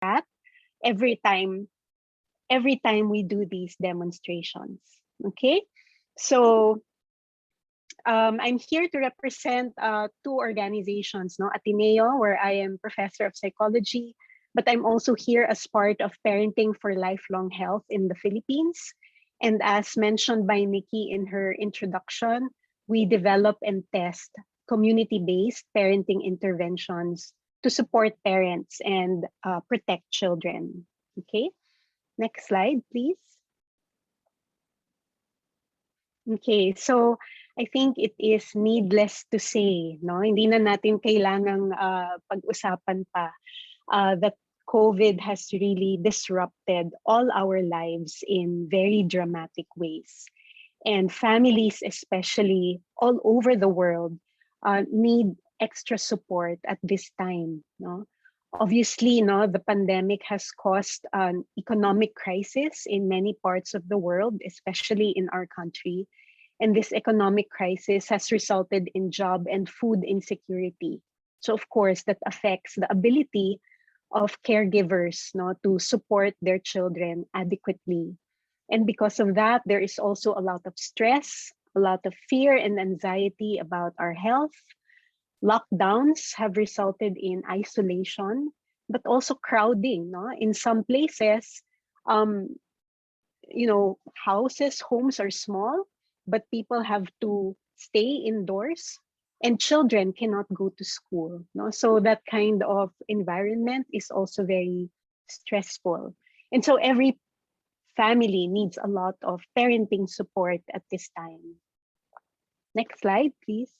chat every time we do these demonstrations. Okay, so I'm here to represent two organizations, no, Ateneo, where I am professor of psychology, but I'm also here as part of Parenting for Lifelong Health in the Philippines. And as mentioned by Nikki in her introduction, we develop and test community-based parenting interventions to support parents and protect children. Okay, next slide, please. Okay, so I think it is needless to say, no? Hindi na natin kailangang pag-usapan pa that COVID has really disrupted all our lives in very dramatic ways. And families, especially all over the world, need extra support at this time, no? Obviously, no, the pandemic has caused an economic crisis in many parts of the world, especially in our country. And this economic crisis has resulted in job and food insecurity. So, of course, that affects the ability of caregivers, no, to support their children adequately. And because of that, there is also a lot of stress, a lot of fear and anxiety about our health. Lockdowns have resulted in isolation, but also crowding. No? In some places, houses, homes are small, but people have to stay indoors and children cannot go to school. No? So that kind of environment is also very stressful. And so every family needs a lot of parenting support at this time. Next slide, please.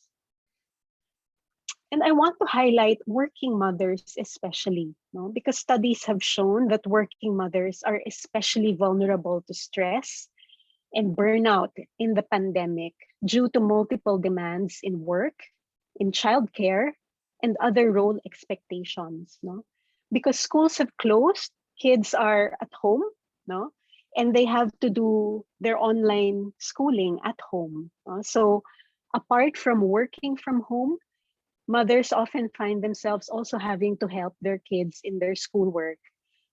And I want to highlight working mothers especially, no? Because studies have shown that working mothers are especially vulnerable to stress and burnout in the pandemic due to multiple demands in work, in childcare, and other role expectations. No? Because schools have closed, kids are at home, no? And they have to do their online schooling at home. So apart from working from home, mothers often find themselves also having to help their kids in their schoolwork,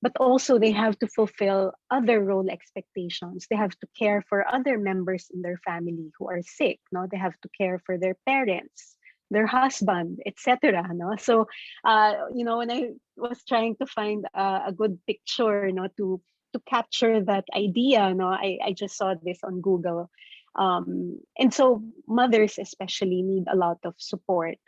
but also they have to fulfill other role expectations. They have to care for other members in their family who are sick. No, they have to care for their parents, their husband, etc. No, so when I was trying to find a good picture, no, to capture that idea, no, I just saw this on Google, and so mothers especially need a lot of support.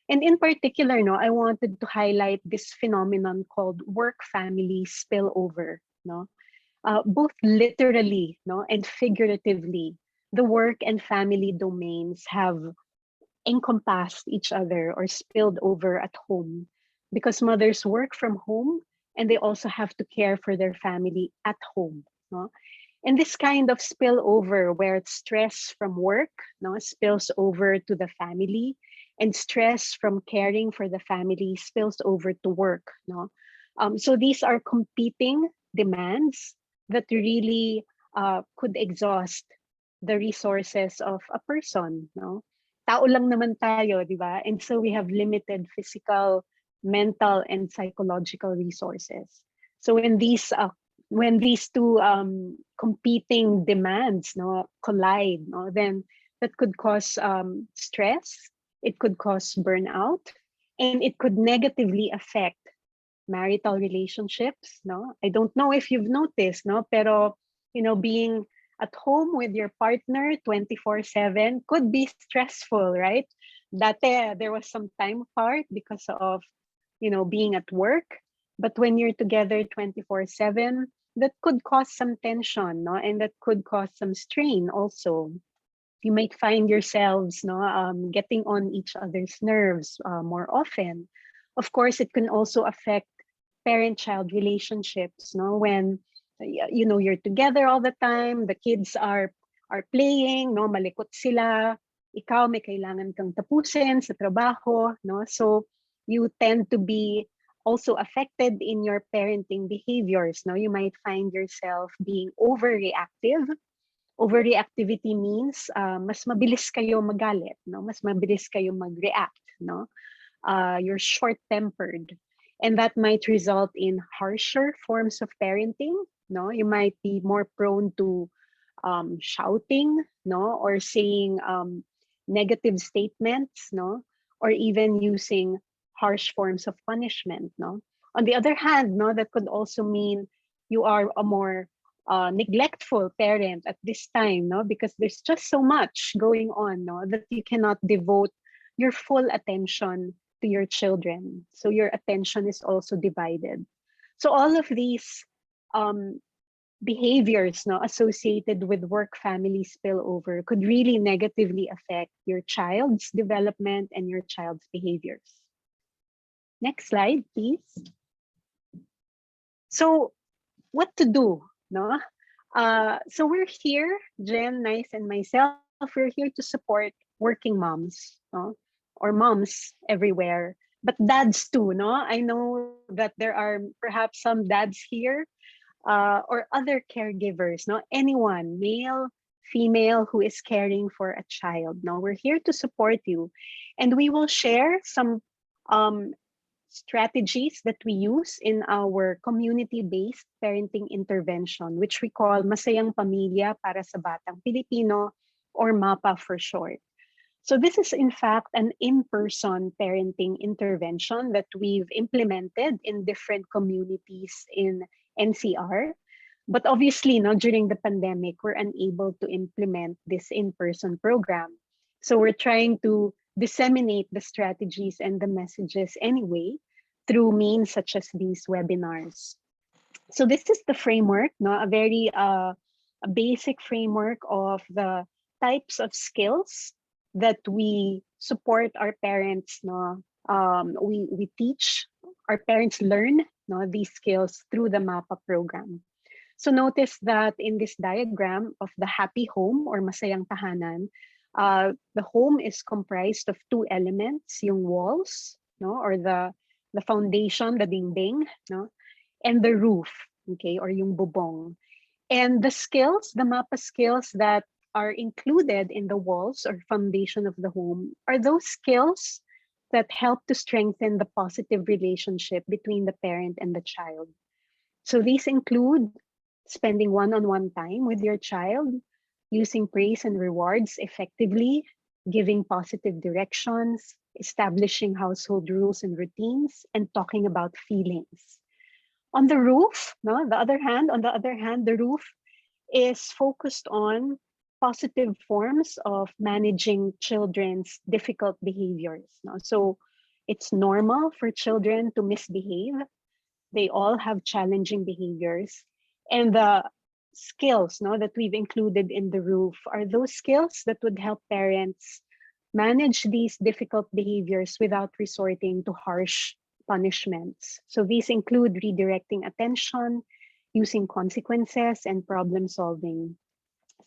And in particular, no, I wanted to highlight this phenomenon called work-family spillover. No, both literally, no, and figuratively, the work and family domains have encompassed each other or spilled over at home because mothers work from home and they also have to care for their family at home. No? And this kind of spillover where stress from work, no, spills over to the family, and stress from caring for the family spills over to work. No? So these are competing demands that really could exhaust the resources of a person. No? Tao lang naman tayo, di ba? And so we have limited physical, mental, and psychological resources. So when these two competing demands, no, collide, no, then that could cause stress, it could cause burnout, and it could negatively affect marital relationships. No, I don't know if you've noticed, no, pero being at home with your partner 24/7 could be stressful, right? Dati there was some time apart because of being at work, but when you're together 24/7, that could cause some tension, no, and that could cause some strain also. You might find yourselves getting on each other's nerves more often. Of course, it can also affect parent-child relationships, no, when you're together all the time, the kids are playing, no, malikot sila, ikaw may kailangan kang tapusin sa trabaho, no, so you tend to be also affected in your parenting behaviors. No, you might find yourself being overreactive. Overreactivity means mas mabilis kayo magalit, no? Mas mabilis kayo mag-react, no? You're short-tempered. And that might result in harsher forms of parenting. No, you might be more prone to shouting, no, or saying negative statements, no, or even using harsh forms of punishment, no. On the other hand, no, that could also mean you are a more neglectful parent at this time, no, because there's just so much going on, no, that you cannot devote your full attention to your children. So your attention is also divided. So all of these um, behaviors, no, associated with work-family spillover could really negatively affect your child's development and your child's behaviors. Next slide, please. So what to do, no? So we're here, Jen, Nice, and myself, we're here to support working moms, no? Or moms everywhere, but dads too, no? I know that there are perhaps some dads here or other caregivers, no? Anyone, male, female, who is caring for a child. No, we're here to support you. And we will share some um, strategies that we use in our community-based parenting intervention, which we call Masayang Pamilya para sa Batang Pilipino, or MAPA for short. So this is in fact an in-person parenting intervention that we've implemented in different communities in NCR. But obviously, no, during the pandemic, we're unable to implement this in-person program. So we're trying to disseminate the strategies and the messages anyway through means such as these webinars. So this is the framework, no, a very a basic framework of the types of skills that we support our parents, no, we teach our parents learn, no, these skills through the MAPA program. So notice that in this diagram of the happy home or masayang tahanan, the home is comprised of two elements, yung walls, no, or the foundation, the dingding, no, and the roof, okay, or yung bubong. And the skills, the MAPA skills that are included in the walls or foundation of the home are those skills that help to strengthen the positive relationship between the parent and the child. So these include spending one-on-one time with your child, using praise and rewards effectively, giving positive directions, establishing household rules and routines, and talking about feelings. On the roof, no, on the other hand, the roof is focused on positive forms of managing children's difficult behaviors. No? So it's normal for children to misbehave. They all have challenging behaviors. And the skills, no, that we've included in the roof are those skills that would help parents manage these difficult behaviors without resorting to harsh punishments. So these include redirecting attention, using consequences, and problem solving.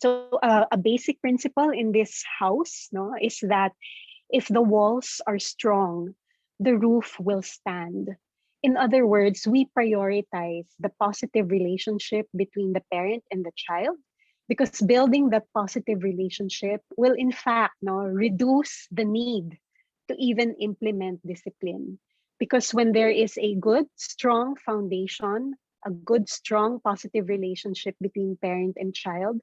So a basic principle in this house, no, is that if the walls are strong, the roof will stand. In other words, we prioritize the positive relationship between the parent and the child, because building that positive relationship will in fact, no, reduce the need to even implement discipline. Because when there is a good, strong foundation, a good, strong, positive relationship between parent and child,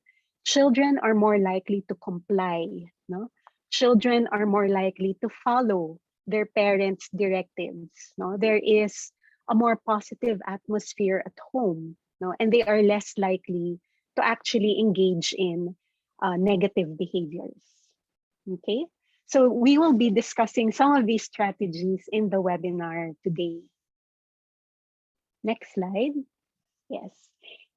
children are more likely to comply. No? Children are more likely to follow their parents' directives. No? There is a more positive atmosphere at home, no? And they are less likely to actually engage in negative behaviors. Okay, so we will be discussing some of these strategies in the webinar today. Next slide. Yes.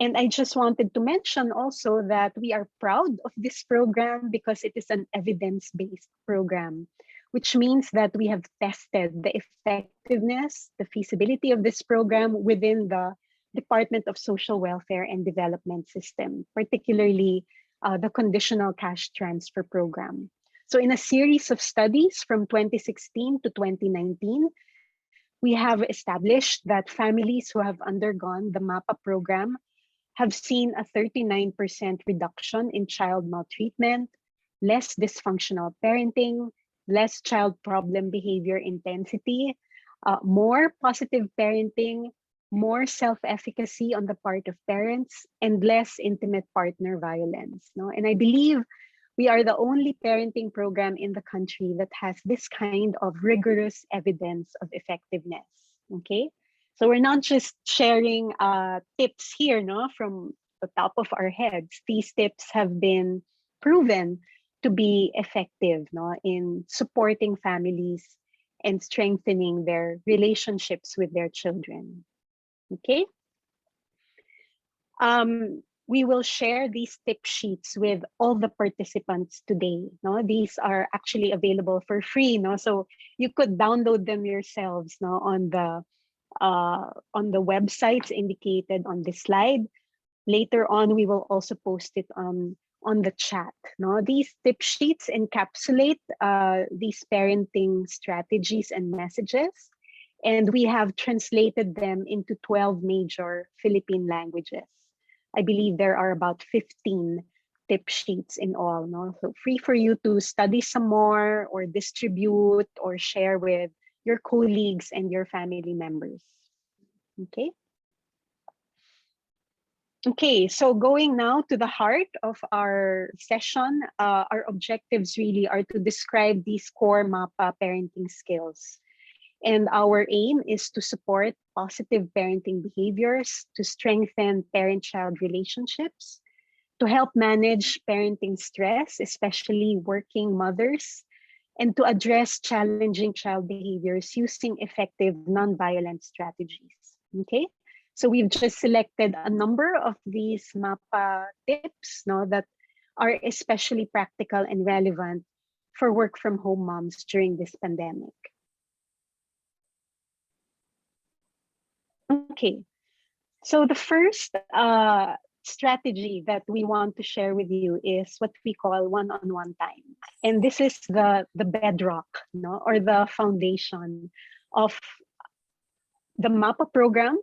And I just wanted to mention also that we are proud of this program because it is an evidence-based program, which means that we have tested the effectiveness, the feasibility of this program within the Department of Social Welfare and Development System, particularly the conditional cash transfer program. So in a series of studies from 2016 to 2019, we have established that families who have undergone the MAPA program have seen a 39% reduction in child maltreatment, less dysfunctional parenting, less child problem behavior intensity, more positive parenting, more self-efficacy on the part of parents, and less intimate partner violence. No? And I believe we are the only parenting program in the country that has this kind of rigorous evidence of effectiveness. Okay, so we're not just sharing tips here, no, from the top of our heads. These tips have been proven to be effective, no, in supporting families and strengthening their relationships with their children. Okay. We will share these tip sheets with all the participants today. No, these are actually available for free. No, so you could download them yourselves. No, on the websites indicated on this slide. Later on, we will also post it on the chat. No, these tip sheets encapsulate these parenting strategies and messages, and we have translated them into 12 major Philippine languages. I believe there are about 15 tip sheets in all. No? So free for you to study some more or distribute or share with your colleagues and your family members. Okay. Okay, so going now to the heart of our session, our objectives really are to describe these core MAPA parenting skills. And our aim is to support positive parenting behaviors, to strengthen parent-child relationships, to help manage parenting stress, especially working mothers, and to address challenging child behaviors using effective nonviolent strategies. Okay, so we've just selected a number of these MAPA tips, no, that are especially practical and relevant for work from home moms during this pandemic. Okay, so the first strategy that we want to share with you is what we call one-on-one time. And this is the bedrock, no, or the foundation of the MAPA program,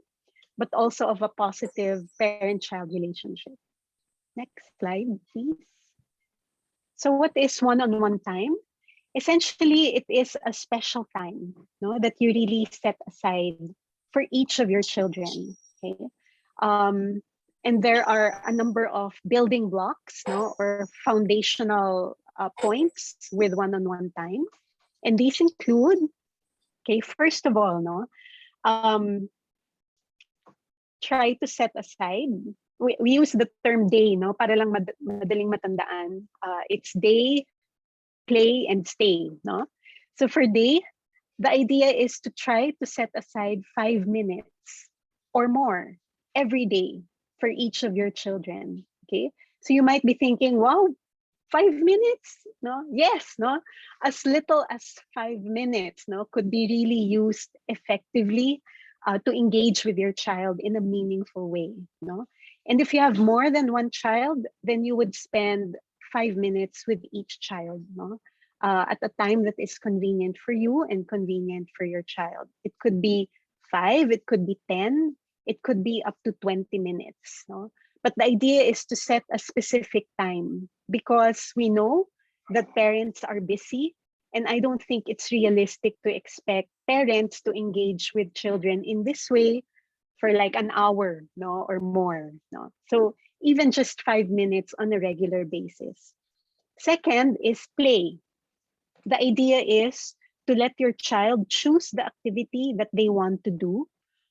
but also of a positive parent-child relationship. Next slide, please. So what is one-on-one time? Essentially, it is a special time, no, that you really set aside for each of your children. Okay, and there are a number of building blocks, no, or foundational points with one-on-one time, and these include, okay, first of all, no, try to set aside. We use the term day, no, para lang madaling matandaan. It's day, play, and stay, no. So for day, the idea is to try to set aside 5 minutes or more every day for each of your children. Okay, so you might be thinking, wow, 5 minutes? No, yes, no, as little as 5 minutes, no, could be really used effectively to engage with your child in a meaningful way, no. And if you have more than one child, then you would spend 5 minutes with each child, no, at a time that is convenient for you and convenient for your child. It could be 5, it could be 10, it could be up to 20 minutes, no. But the idea is to set a specific time because we know that parents are busy, and I don't think it's realistic to expect parents to engage with children in this way for like an hour, no, or more, no. So even just 5 minutes on a regular basis. Second is play. The idea is to let your child choose the activity that they want to do,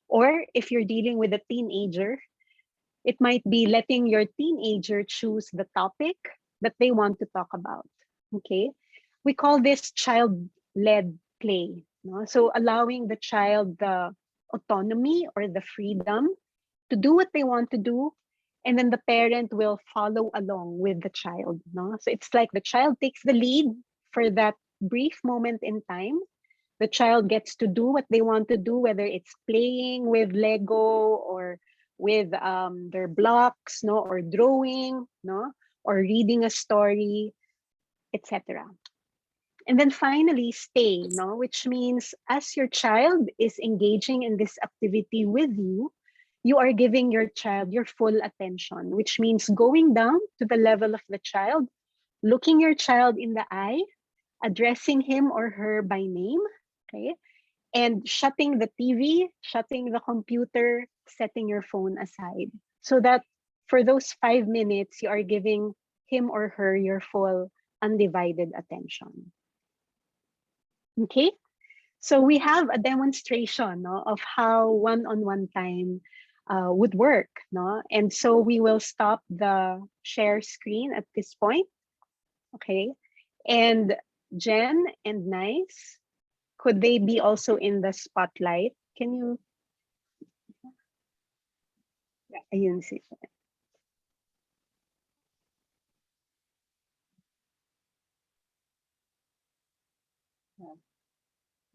or if you're dealing with a teenager, it might be letting your teenager choose the topic that they want to talk about. Okay, we call this child-led play, no? So allowing the child the autonomy or the freedom to do what they want to do, and then the parent will follow along with the child, no? So it's like the child takes the lead for that brief moment in time. The child gets to do what they want to do, whether it's playing with Lego or with their blocks, no, or drawing, no, or reading a story, etc. And then finally, stay, no, which means as your child is engaging in this activity with you, you are giving your child your full attention, which means going down to the level of the child, looking your child in the eye, addressing him or her by name, okay, and shutting the TV, shutting the computer, setting your phone aside. So that for those 5 minutes, you are giving him or her your full undivided attention. Okay? So we have a demonstration, no, of how one-on-one time would work. No? And so we will stop the share screen at this point. Okay? And Jen and Nice, could they be also in the spotlight? Can you? Ayun si.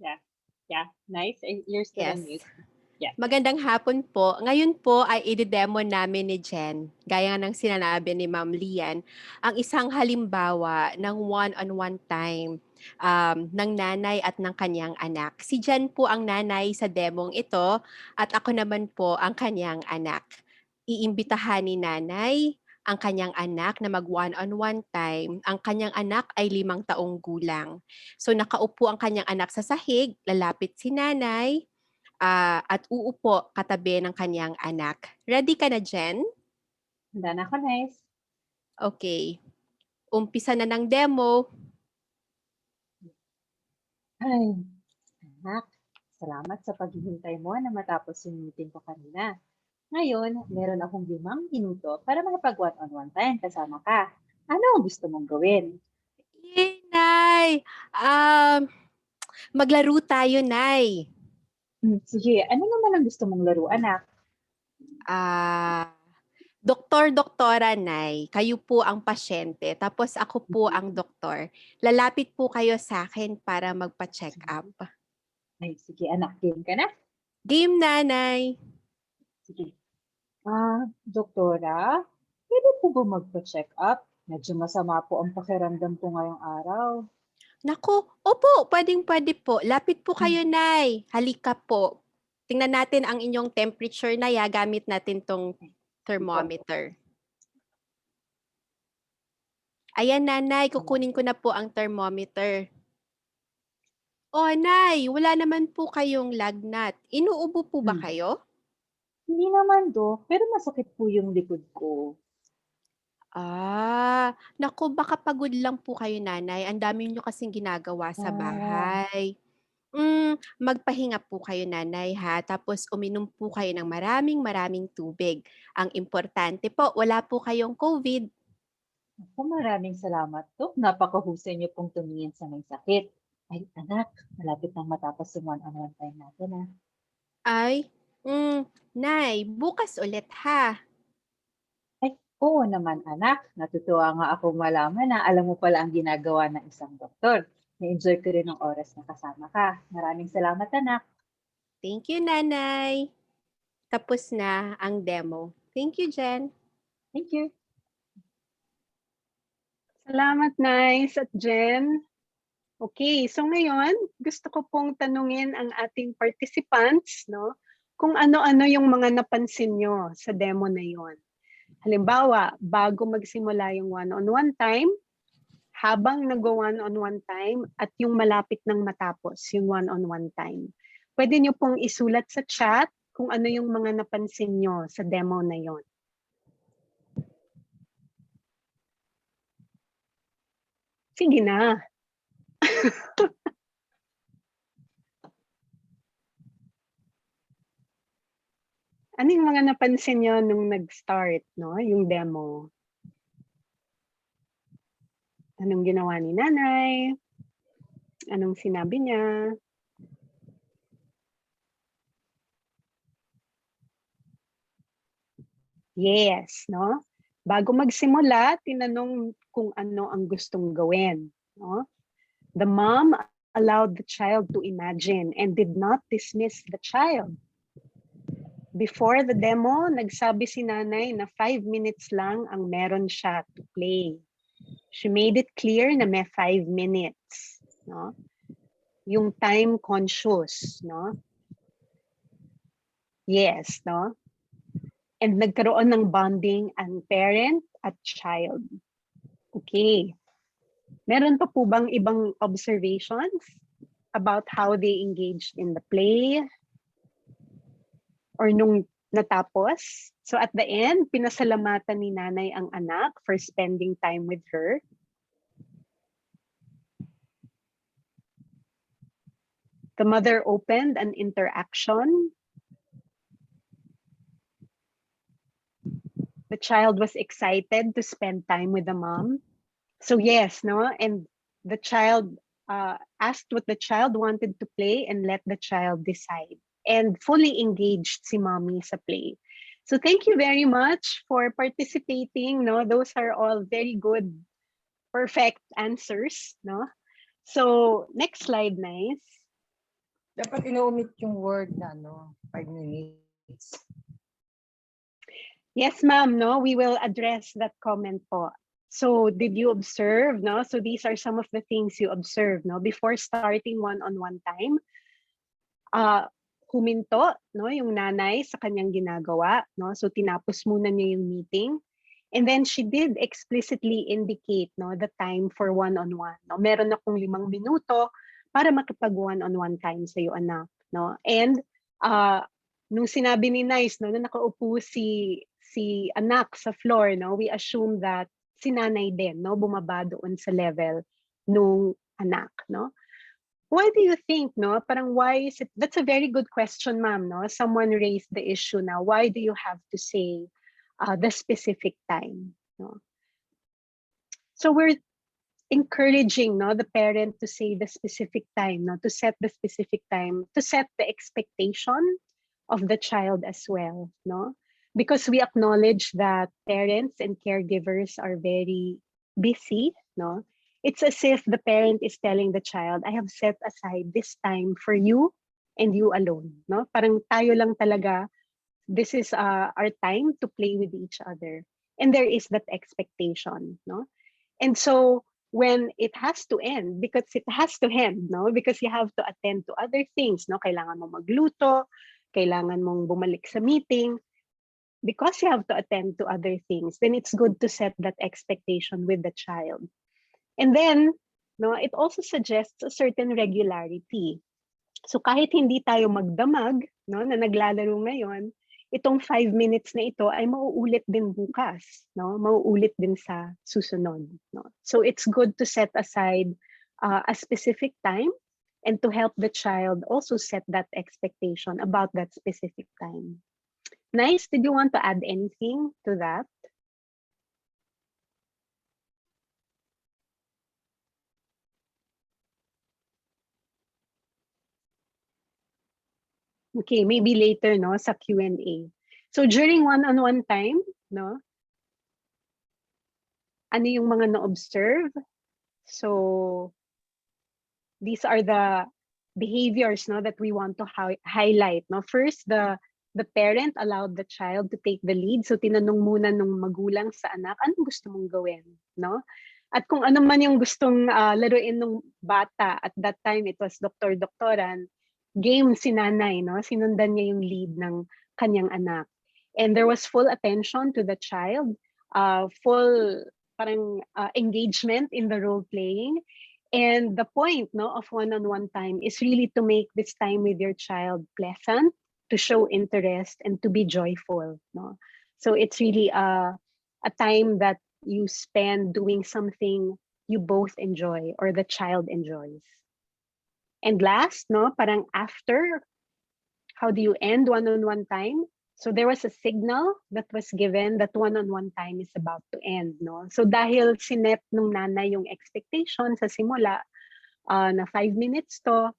Yeah. Yeah. Nice. You're still Yes. on mute. Yeah. Magandang hapon po. Ngayon po ay i-demo namin ni Jen, gaya ng sinabi ni Ma'am Liane, ang isang halimbawa ng one-on-one time ng nanay at ng kanyang anak. Si Jen po ang nanay sa demong ito at ako naman po ang kanyang anak. Iimbitahan ni nanay ang kanyang anak na mag one-on-one time. Ang kanyang anak ay 5 taong gulang. So nakaupo ang kanyang anak sa sahig, lalapit si nanay, at uupo katabi ng kanyang anak. Ready ka na, Jen? Handa na ako, Nice. Okay. Umpisa na ng demo. Ay, anak. Salamat sa paghihintay mo na matapos yung meeting ko kanina. Ngayon, meron akong 5 minuto para makapag-one-on-one time kasama ka. Ano ang gusto mong gawin? Yay, Nay! Maglaro tayo, Nay. Sige, ano naman ang gusto mong laro, anak? Doktor-doktora, Nay. Kayo po ang pasyente, tapos ako po ang doktor. Lalapit po kayo sa akin para magpa-check up. Ay, sige anak, game ka na? Game, Nanay. Sige. Doktora, pwede po ba magpa-check up? Medyo masama po ang pakiramdam ko ngayong araw. Naku, opo, pwedeng-pwede po. Lapit po kayo, Nay. Halika po. Tingnan natin ang inyong temperature, Nay. Gamit natin tong thermometer. Ayan, Nanay. Kukunin ko na po ang thermometer. Oh, Nay, wala naman po kayong lagnat. Inuubo po ba kayo? Hindi naman, Dok. Pero masakit po yung likod ko. Naku, baka pagod lang po kayo, Nanay. Ang dami nyo kasing ginagawa sa bahay. Magpahinga po kayo, Nanay, ha? Tapos uminom po kayo ng maraming tubig. Ang importante po, wala po kayong COVID. Ako, maraming salamat, Dok. Napakahusay niyo pong tumingin sa may sakit. Ay, anak, malapit nang matapos yung one-on-one time natin, ha? Ay, Nay, bukas ulit, ha? Ay, oo naman, anak. Natutuwa nga ako malaman na alam mo pala ang ginagawa ng isang doktor. Na-enjoy ko rin ang oras na kasama ka. Maraming salamat, anak. Thank you, Nanay. Tapos na ang demo. Thank you, Jen. Thank you. Salamat, Nice at Jen. Okay, so ngayon, gusto ko pong tanungin ang ating participants, no? Kung ano-ano yung mga napansin nyo sa demo na yon. Halimbawa, bago magsimula yung one-on-one time, habang nag-one-on-one time, at yung malapit ng matapos, yung one-on-one time. Pwede nyo pong isulat sa chat kung ano yung mga napansin nyo sa demo na yon. Sige na. Ano yung mga napansin nyo nung nag-start, no? Yung demo? Anong ginawa ni nanay? Anong sinabi niya? Yes, no? Bago magsimula, tinanong kung ano ang gustong gawin, no? The mom allowed the child to imagine and did not dismiss the child. Before the demo, nagsabi si nanay na 5 minutes lang ang meron siya to play. She made it clear na may 5 minutes, no? Yung time conscious, no? Yes, no? And nagkaroon ng bonding ang parent at child. Okay. Meron pa po bang ibang observations? about how they engaged in the play or nung natapos. So at the end, pinasalamatan ni nanay ang anak for spending time with her. The mother opened an interaction. The child was excited to spend time with the mom. So yes, no, and the child asked what the child wanted to play and let the child decide. And fully engaged si mommy sa play. So thank you very much for participating. No, those are all very good, perfect answers. No, so next slide, nice. Dapat ino-omit yung word na 5 minutes. Yes, ma'am. No, we will address that comment po. So did you observe? No, so these are some of the things you observe. No, before starting one-on-one time. Huminto, no, yung nanay sa kanyang ginagawa, no? So tinapos muna niya yung meeting. And then she did explicitly indicate, no, the time for one-on-one. No? Meron akong 5 minuto para makipag one-on-one time sa iyo, anak, no? And nung sinabi ni Nice, no, na nakaupo si anak sa floor, no, we assume that si nanay din, no, bumaba doon sa level nung anak, no? Why do you think, no? Parang why is it? That's a very good question, ma'am, no? Someone raised the issue now. Why do you have to say the specific time, no? So we're encouraging, no, the parent to say the specific time, no, to set the specific time, to set the expectation of the child as well, no? Because we acknowledge that parents and caregivers are very busy, no? It's as if the parent is telling the child, I have set aside this time for you and you alone, no? Parang tayo lang talaga, this is our time to play with each other. And there is that expectation, no? And so when it has to end, because it has to end, no? Because you have to attend to other things, no? Kailangan mo magluto, kailangan mong bumalik sa meeting, because you have to attend to other things, then it's good to set that expectation with the child. And then, no, it also suggests a certain regularity. So kahit hindi tayo magdamag, no, na naglalaro ngayon, itong 5 minutes na ito ay mauulit din bukas, no? Mauulit din sa susunod, no? So it's good to set aside a specific time and to help the child also set that expectation about that specific time. Nice, did you want to add anything to that? Okay, maybe later, no, sa Q&A. So during one-on-one time, no, ano yung mga na-observe? So these are the behaviors, no, that we want to highlight, no. First, the parent allowed the child to take the lead. So tinanong muna nung magulang sa anak, anong gusto mong gawin, no? At kung ano man yung gustong laruin ng bata, at that time it was doktor-doktoran, game si nanay, no? Sinundan niya yung lead ng kanyang anak. And there was full attention to the child, full parang engagement in the role playing. And the point, no, of one-on-one time is really to make this time with your child pleasant, to show interest, and to be joyful, no? So it's really a time that you spend doing something you both enjoy or the child enjoys. And last, no, parang after, how do you end one-on-one time? So there was a signal that was given that one-on-one time is about to end, no? So dahil sinet nung nanay yung expectation sa simula na 5 minutes to,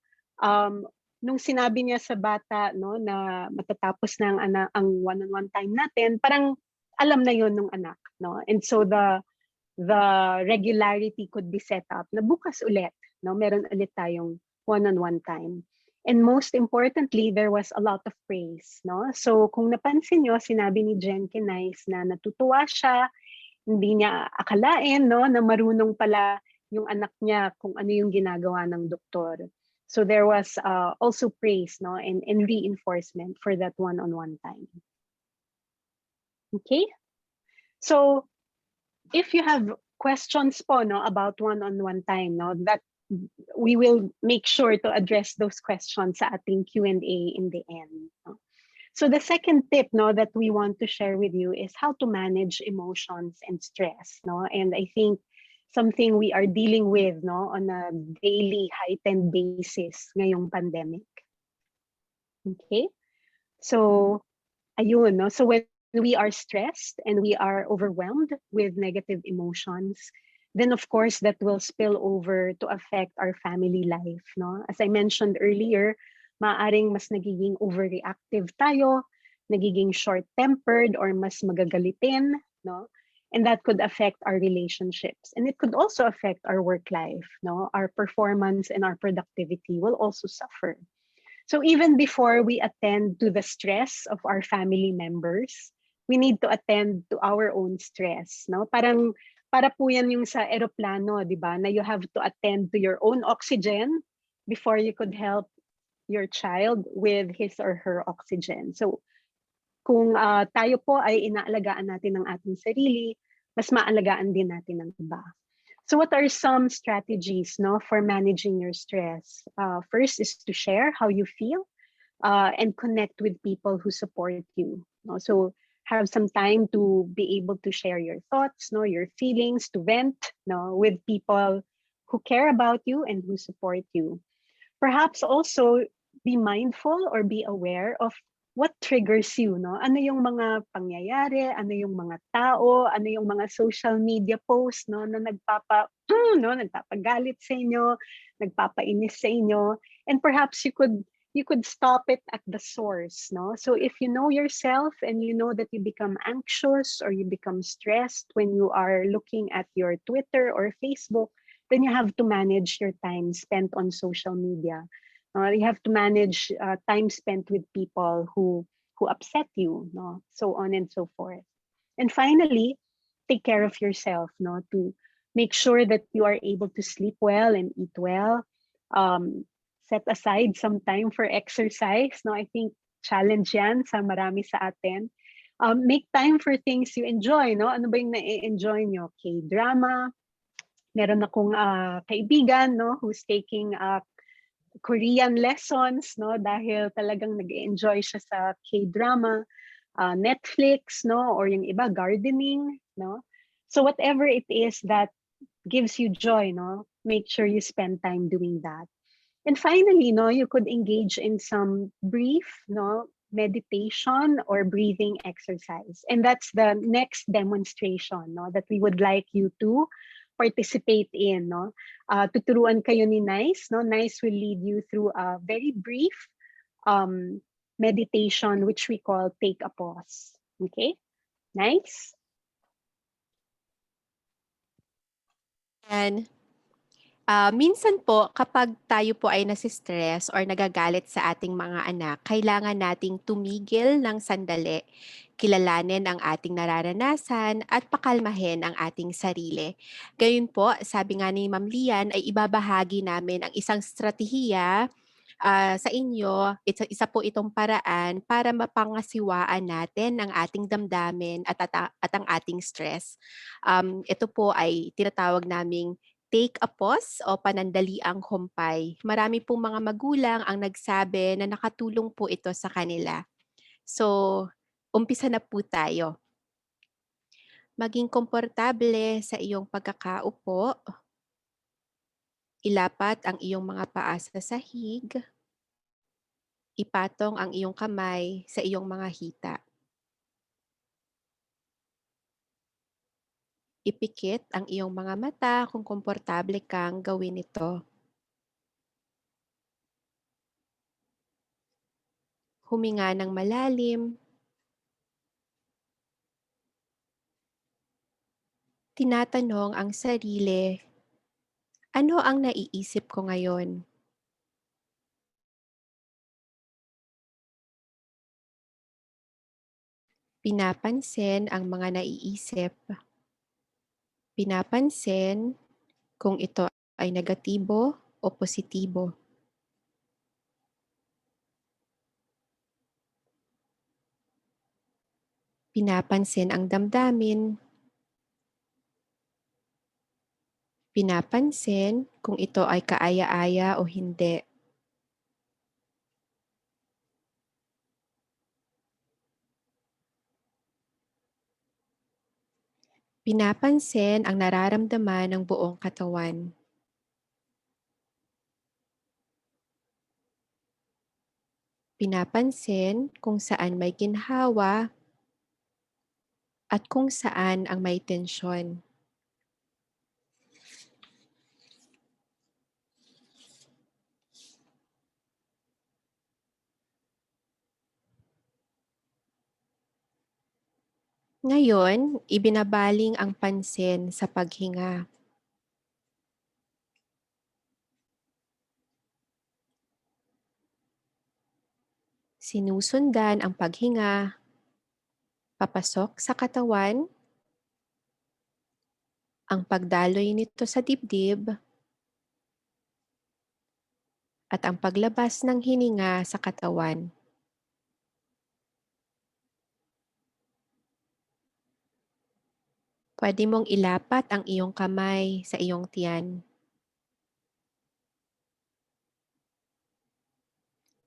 nung sinabi niya sa bata, no, na matatapos na ang one-on-one time natin, parang alam na yon nung anak, no? And so the regularity could be set up na bukas ulit, no? Meron ulit tayong one-on-one time. And most importantly, there was a lot of praise, no? So kung napansin nyo, sinabi ni Jen Kenais na natutuwa siya, hindi niya akalain, no, na marunong pala yung anak niya kung ano yung ginagawa ng doktor. So there was also praise, no, and reinforcement for that one-on-one time. Okay? So if you have questions po, no, about one-on-one time, no, that we will make sure to address those questions sa ating Q&A in the end. No? So the second tip, no, that we want to share with you is how to manage emotions and stress, no? And I think something we are dealing with, no, on a daily heightened basis ngayong pandemic. Okay? So ayun, no? So when we are stressed and we are overwhelmed with negative emotions, then of course that will spill over to affect our family life, no? As I mentioned earlier, maaring mas nagiging overreactive tayo, nagiging short-tempered or mas magagalitin, no? And that could affect our relationships. And it could also affect our work life, no? Our performance and our productivity will also suffer. So even before we attend to the stress of our family members, we need to attend to our own stress, no? Para po yan yung sa eroplano, di ba? Na you have to attend to your own oxygen before you could help your child with his or her oxygen. So kung tayo po ay inaalagaan natin ng ating sarili, mas maalagaan din natin ng iba. So what are some strategies, no, for managing your stress? First is to share how you feel and connect with people who support you. No? So have some time to be able to share your thoughts, no, your feelings, to vent, no, with people who care about you and who support you. Perhaps also be mindful or be aware of what triggers you, no? Ano yung mga pangyayari, ano yung mga tao, ano yung mga social media posts, no, na nagpapagalit sa inyo, nagpapainis sa inyo, and perhaps you could stop it at the source, no? So if you know yourself and you know that you become anxious or you become stressed when you are looking at your Twitter or Facebook, then you have to manage your time spent on social media. You have to manage time spent with people who upset you, no? So on and so forth. And finally, take care of yourself, no? To make sure that you are able to sleep well and eat well. Set aside some time for exercise, no? I think challenge yan sa marami sa atin. Make time for things you enjoy, no? Ano ba yung na-enjoy nyo? K-drama. Meron akong kaibigan, no, who's taking Korean lessons, no, dahil talagang nag-enjoy siya sa K-drama, Netflix, no, or yung iba gardening, no. So whatever it is that gives you joy, no, make sure you spend time doing that. And finally, no, you could engage in some brief, no, meditation or breathing exercise. And that's the next demonstration, no, that we would like you to participate in, no. Tuturuan kayo ni Nice, no. Nice will lead you through a very brief meditation which we call take a pause. Okay? Nice? And minsan po, kapag tayo po ay nasistress or nagagalit sa ating mga anak, kailangan nating tumigil ng sandali, kilalanin ang ating nararanasan at pakalmahin ang ating sarili. Gayun po, sabi nga ni Ma'am Liane, ay ibabahagi namin ang isang strategiya sa inyo. Isa po itong paraan para mapangasiwaan natin ang ating damdamin at ang ating stress. Ito po ay tinatawag naming take a pause o panandaliang humpay. Marami pong mga magulang ang nagsabi na nakatulong po ito sa kanila. So, umpisa na po tayo. Maging komportable sa iyong pagkakaupo. Ilapat ang iyong mga paa sa sahig. Ipatong ang iyong kamay sa iyong mga hita. Ipikit ang iyong mga mata kung komportable kang gawin ito. Huminga ng malalim. Tinatanong ang sarili, ano ang naiisip ko ngayon? Pinapansin ang mga naiisip. Pinapansin kung ito ay negatibo o positibo. Pinapansin ang damdamin. Pinapansin kung ito ay kaaya-aya o hindi. Pinapansin ang nararamdaman ng buong katawan. Pinapansin kung saan may ginhawa at kung saan ang may tensyon. Ngayon, ibinabaling ang pansin sa paghinga. Sinusundan ang paghinga, papasok sa katawan, ang pagdaloy nito sa dibdib, at ang paglabas ng hininga sa katawan. Pwede mong ilapat ang iyong kamay sa iyong tiyan.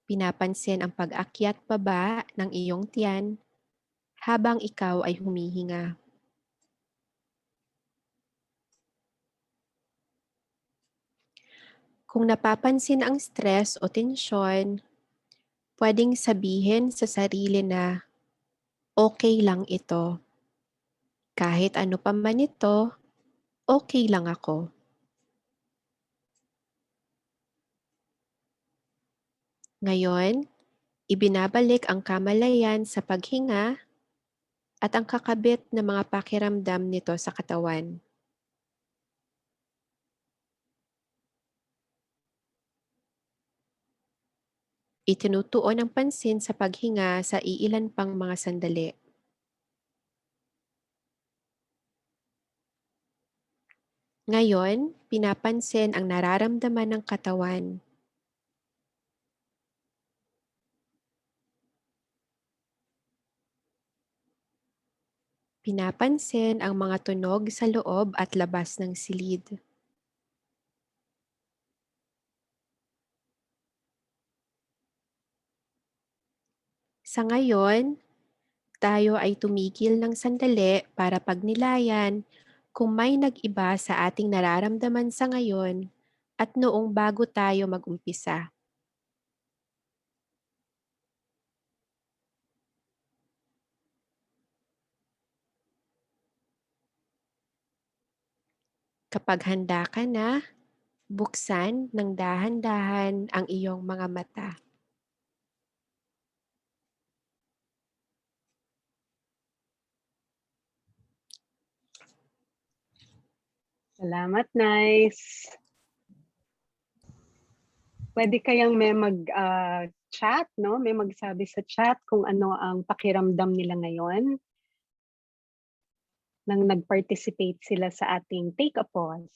Pinapansin ang pag-akyat baba ng iyong tiyan habang ikaw ay humihinga. Kung napapansin ang stress o tensyon, pwedeng sabihin sa sarili na okay lang ito. Kahit ano pa man ito, okay lang ako. Ngayon, ibinabalik ang kamalayan sa paghinga at ang kakabit na mga pakiramdam nito sa katawan. Itinutuon ang pansin sa paghinga sa iilan pang mga sandali. Ngayon, pinapansin ang nararamdaman ng katawan. Pinapansin ang mga tunog sa loob at labas ng silid. Sa ngayon, tayo ay tumigil ng sandali para pagnilayan kung may nag-iba sa ating nararamdaman sa ngayon at noong bago tayo mag-umpisa. Kapag handa ka na, buksan ng dahan-dahan ang iyong mga mata. Salamat, nice. Pwede kayang may mag-chat, no? May magsabi sa chat kung ano ang pakiramdam nila ngayon nang nag-participate sila sa ating Take a Pause.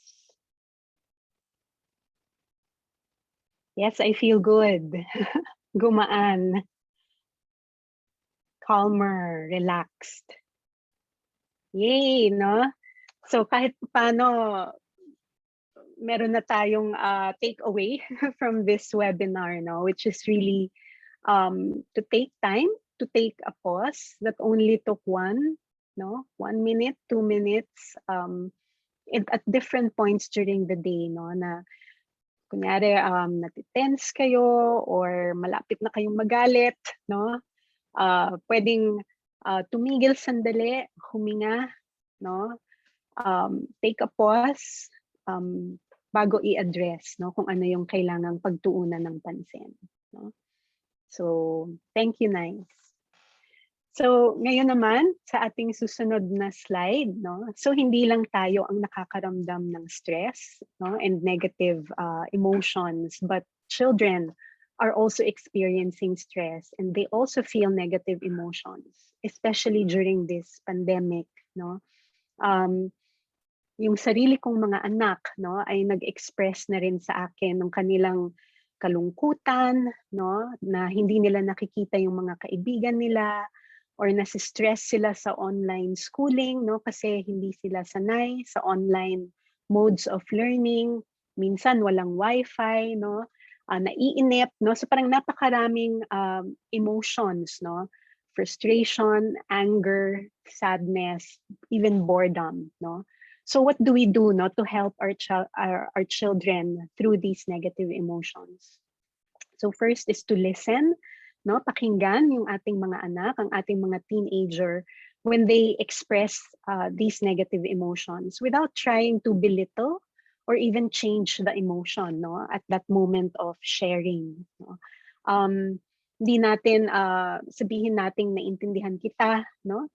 Yes, I feel good. Gumaan. Calmer, relaxed. Yay, no? So kahit paano, meron na tayong takeaway from this webinar, no? Which is really to take time, to take a pause that only took 1 minute, 2 minutes at different points during the day, no? Na kunyari natitense kayo or malapit na kayong magalit, no? Pwedeng tumigil sandali, huminga, no? Take a pause bago i-address, no, kung ano yung kailangang pagtuunan ng pansin, no? So, thank you, nice. So, ngayon naman sa ating susunod na slide, no? So, hindi lang tayo ang nakakaramdam ng stress, no, and negative emotions, but children are also experiencing stress and they also feel negative emotions, especially during this pandemic, no? Yung sarili kong mga anak, no, ay nag-express na rin sa akin ng kanilang kalungkutan, no, na hindi nila nakikita yung mga kaibigan nila or nasi-stress sila sa online schooling, no, kasi hindi sila sanay sa online modes of learning, minsan walang wifi, no? Naiinip, no? So parang napakaraming emotions, no? Frustration, anger, sadness, even boredom, no? So what do we do, no, to help our children through these negative emotions? So first is to listen, no? Pakinggan yung ating mga anak, ang ating mga teenager when they express these negative emotions without trying to belittle or even change the emotion, no, at that moment of sharing, no. Hindi natin sabihin nating naintindihan kita, no?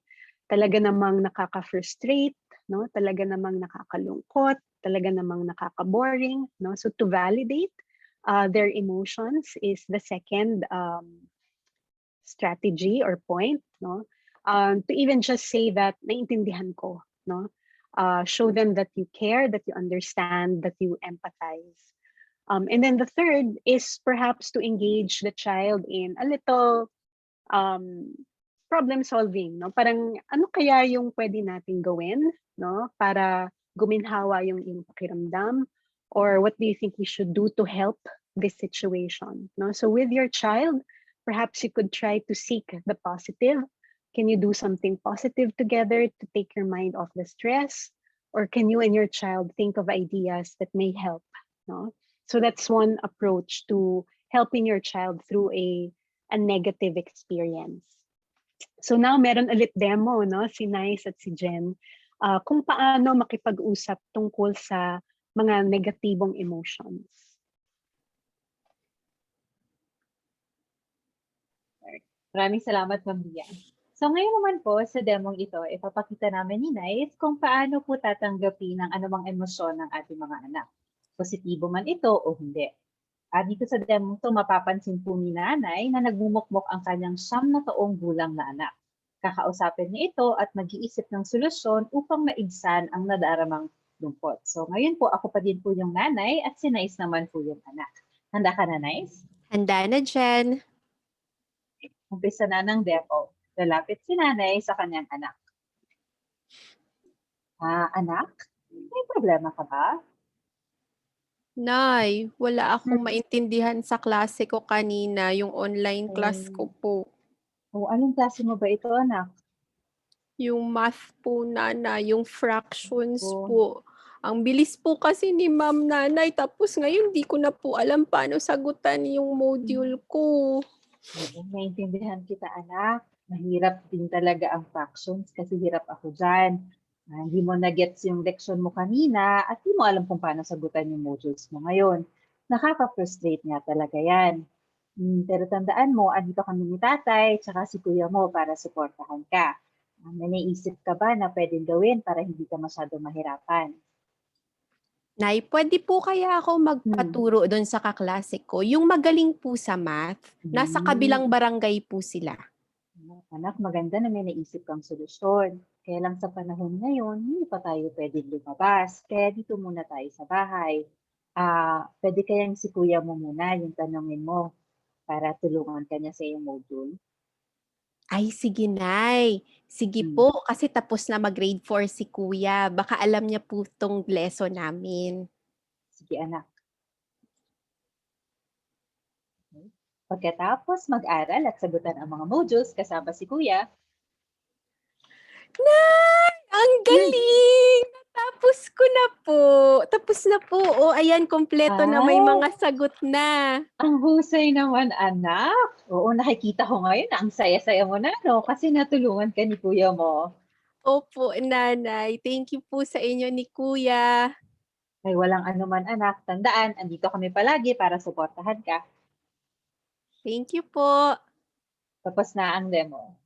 Talaga namang nakaka-frustrate, no? Talaga namang nakakalungkot, talaga namang nakaka-boring, no? So to validate their emotions is the second strategy or point, no? To even just say that naintindihan ko, no? Show them that you care, that you understand, that you empathize. And then the third is perhaps to engage the child in a little problem solving, no? Parang ano kaya yung pwede nating gawin, no? Para guminhawa yung pakiramdam, or what do you think we should do to help this situation, no? So with your child, perhaps you could try to seek the positive. Can you do something positive together to take your mind off the stress? Or can you and your child think of ideas that may help? No? So that's one approach to helping your child through a negative experience. So now meron ulit demo, no? Si Nice at si Jen, kung paano makipag-usap tungkol sa mga negatibong emotions. Maraming salamat, Ma'am Liane. So ngayon naman po sa demong ito, ipapakita namin ni Nice kung paano po tatanggapin ang anumang emosyon ng ating mga anak. Positibo man ito o hindi. Dito sa demong ito, mapapansin po ni Nanay na nagmumukmok ang kanyang 9 na taong gulang na anak. Kakausapin niya ito at mag-iisip ng solusyon upang maigsan ang nadaramang lungkot. So ngayon po, ako pa din po yung nanay at si Nice naman po yung anak. Handa ka na, Nice? Handa na, Jen. Umpisa na ng demo. Lalapit si nanay sa kanyang anak. Anak, may problema ka ba? Nay, wala akong maintindihan sa klase ko kanina, yung online class ko po. Anong klase mo ba ito, anak? Yung math po, Nana, yung fractions Oh. po. Ang bilis po kasi ni Ma'am Nanay, tapos ngayon di ko na po alam paano sagutan yung module ko. Naintindihan kita, anak. Mahirap din talaga ang fractions kasi hirap ako dyan. Hindi mo na-gets yung leksyon mo kanina at di mo alam kung paano sagutan yung modules mo ngayon. Nakaka-frustrate nga talaga yan. Pero tandaan mo, andito kami ni tatay tsaka si kuya mo para suportahan ka. May naisip ka ba na pwedeng gawin para hindi ka masyado mahirapan? Nay, pwede po kaya ako magpaturo doon sa kaklase ko? Yung magaling po sa math, nasa kabilang barangay po sila. Anak, maganda na may naisip kang solusyon. Kaya lang sa panahon ngayon, hindi pa tayo pwedeng lumabas. Kaya dito muna tayo sa bahay. Pwede kayang si kuya mo muna yung tanongin mo para tulungan ka niya sa iyong module. Ay, sige, Nay. Sige po, kasi tapos na mag-grade 4 si Kuya. Baka alam niya po tong lesson namin. Sige, anak. Pagkatapos mag-aral at sagutan ang mga modules kasama si kuya. Nay! Ang galing! Natapos ko na po. Tapos na po. O, ayan, kompleto na. May mga sagot na. Ang husay naman, anak. Oo, nakikita ko ngayon na ang saya-saya mo na, no? Kasi natulungan ka ni kuya mo. Opo, Nanay. Thank you po sa inyo ni Kuya. Ay, walang anuman, anak. Tandaan, andito kami palagi para suportahan ka. Thank you po. Tapos na ang demo.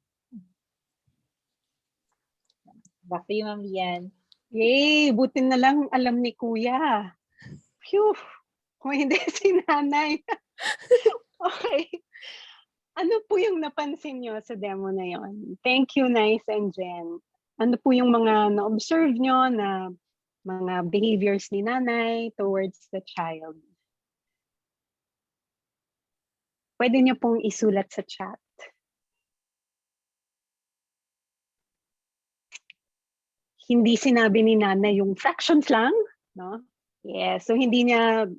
Back to you, Ma'am Liane. Yay! Buti na lang alam ni Kuya. Phew! Kung hindi si Nanay. Okay. Ano po yung napansin nyo sa demo na yon? Thank you, Nice and Jen. Ano po yung mga na-observe nyo na mga behaviors ni Nanay towards the child? Pwede nyo pong isulat sa chat. Hindi sinabi ni Nanay yung fractions lang, no? Yeah, so hindi niya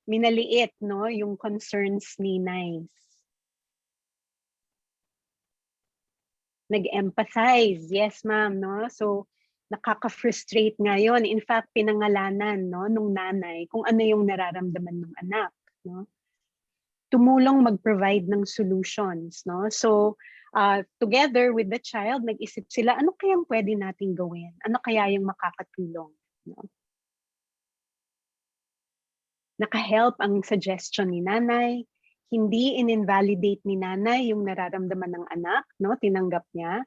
minaliit, no, yung concerns ni Nice. Nag-emphasize, yes ma'am, no? So nakaka-frustrate ngayon. In fact, pinangalanan, no, nung nanay kung ano yung nararamdaman ng anak, no? Tumulong mag-provide ng solutions, no? So together with the child, nag-isip sila, ano kayang pwede nating gawin? Ano kaya yung makakatulong, no? Naka-help ang suggestion ni nanay, hindi in-invalidate ni nanay yung nararamdaman ng anak, no? Tinanggap niya.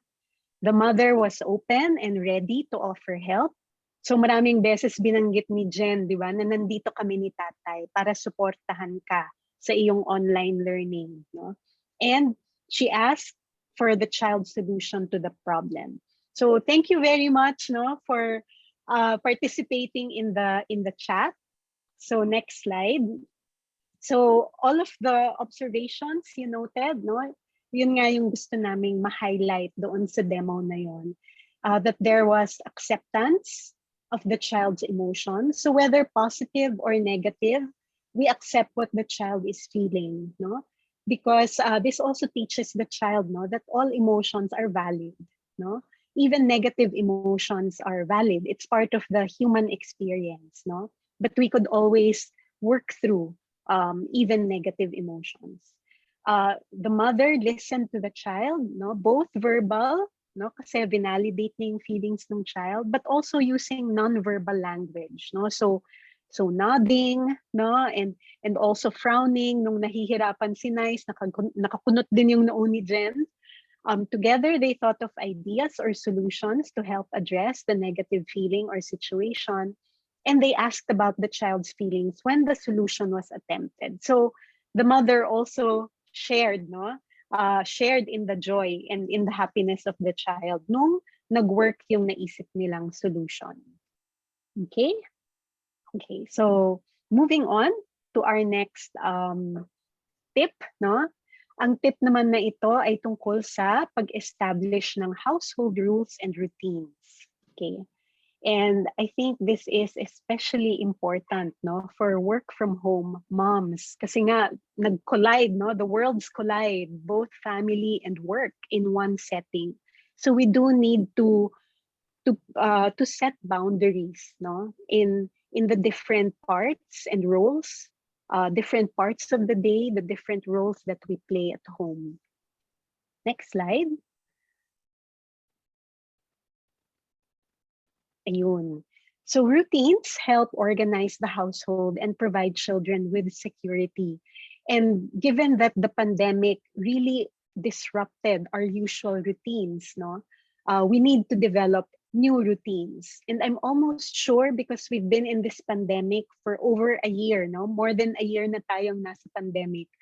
The mother was open and ready to offer help. So maraming beses binanggit ni Jen, di ba, na nandito kami ni tatay para suportahan ka sa iyong online learning, no? And she asked for the child's solution to the problem. So thank you very much, no, for participating in the chat. So next slide. So all of the observations you noted, no, yun nga yung gusto naming ma-highlight doon sa demo na yun. That there was acceptance of the child's emotions. So whether positive or negative, we accept what the child is feeling, no? Because this also teaches the child, no, that all emotions are valid, no? Even negative emotions are valid. It's part of the human experience, no? But we could always work through even negative emotions. The mother listened to the child, no, both verbal, no, kasi validate niya yung feelings ng child, but also using non-verbal language, no, so nodding, no, and also frowning nung nahihirapan si Nice, nakakunot din yung noo ni Jen. Together, they thought of ideas or solutions to help address the negative feeling or situation. And they asked about the child's feelings when the solution was attempted. So the mother also shared, no, shared in the joy and in the happiness of the child nung nag-work yung naisip nilang solution. Okay? Okay, so moving on to our next tip, no? Ang tip naman na ito ay tungkol sa pag-establish ng household rules and routines. Okay. And I think this is especially important, no, for work from home moms. Kasi nga, nag-collide, no, the worlds collide, both family and work in one setting. So we do need to set boundaries, no, in the different parts and roles, different parts of the day, the different roles that we play at home. Next slide. Ayun. So routines help organize the household and provide children with security. And given that the pandemic really disrupted our usual routines, no, we need to develop new routines. And I'm almost sure, because we've been in this pandemic for over a year, no, more than a year na tayong nasa pandemic,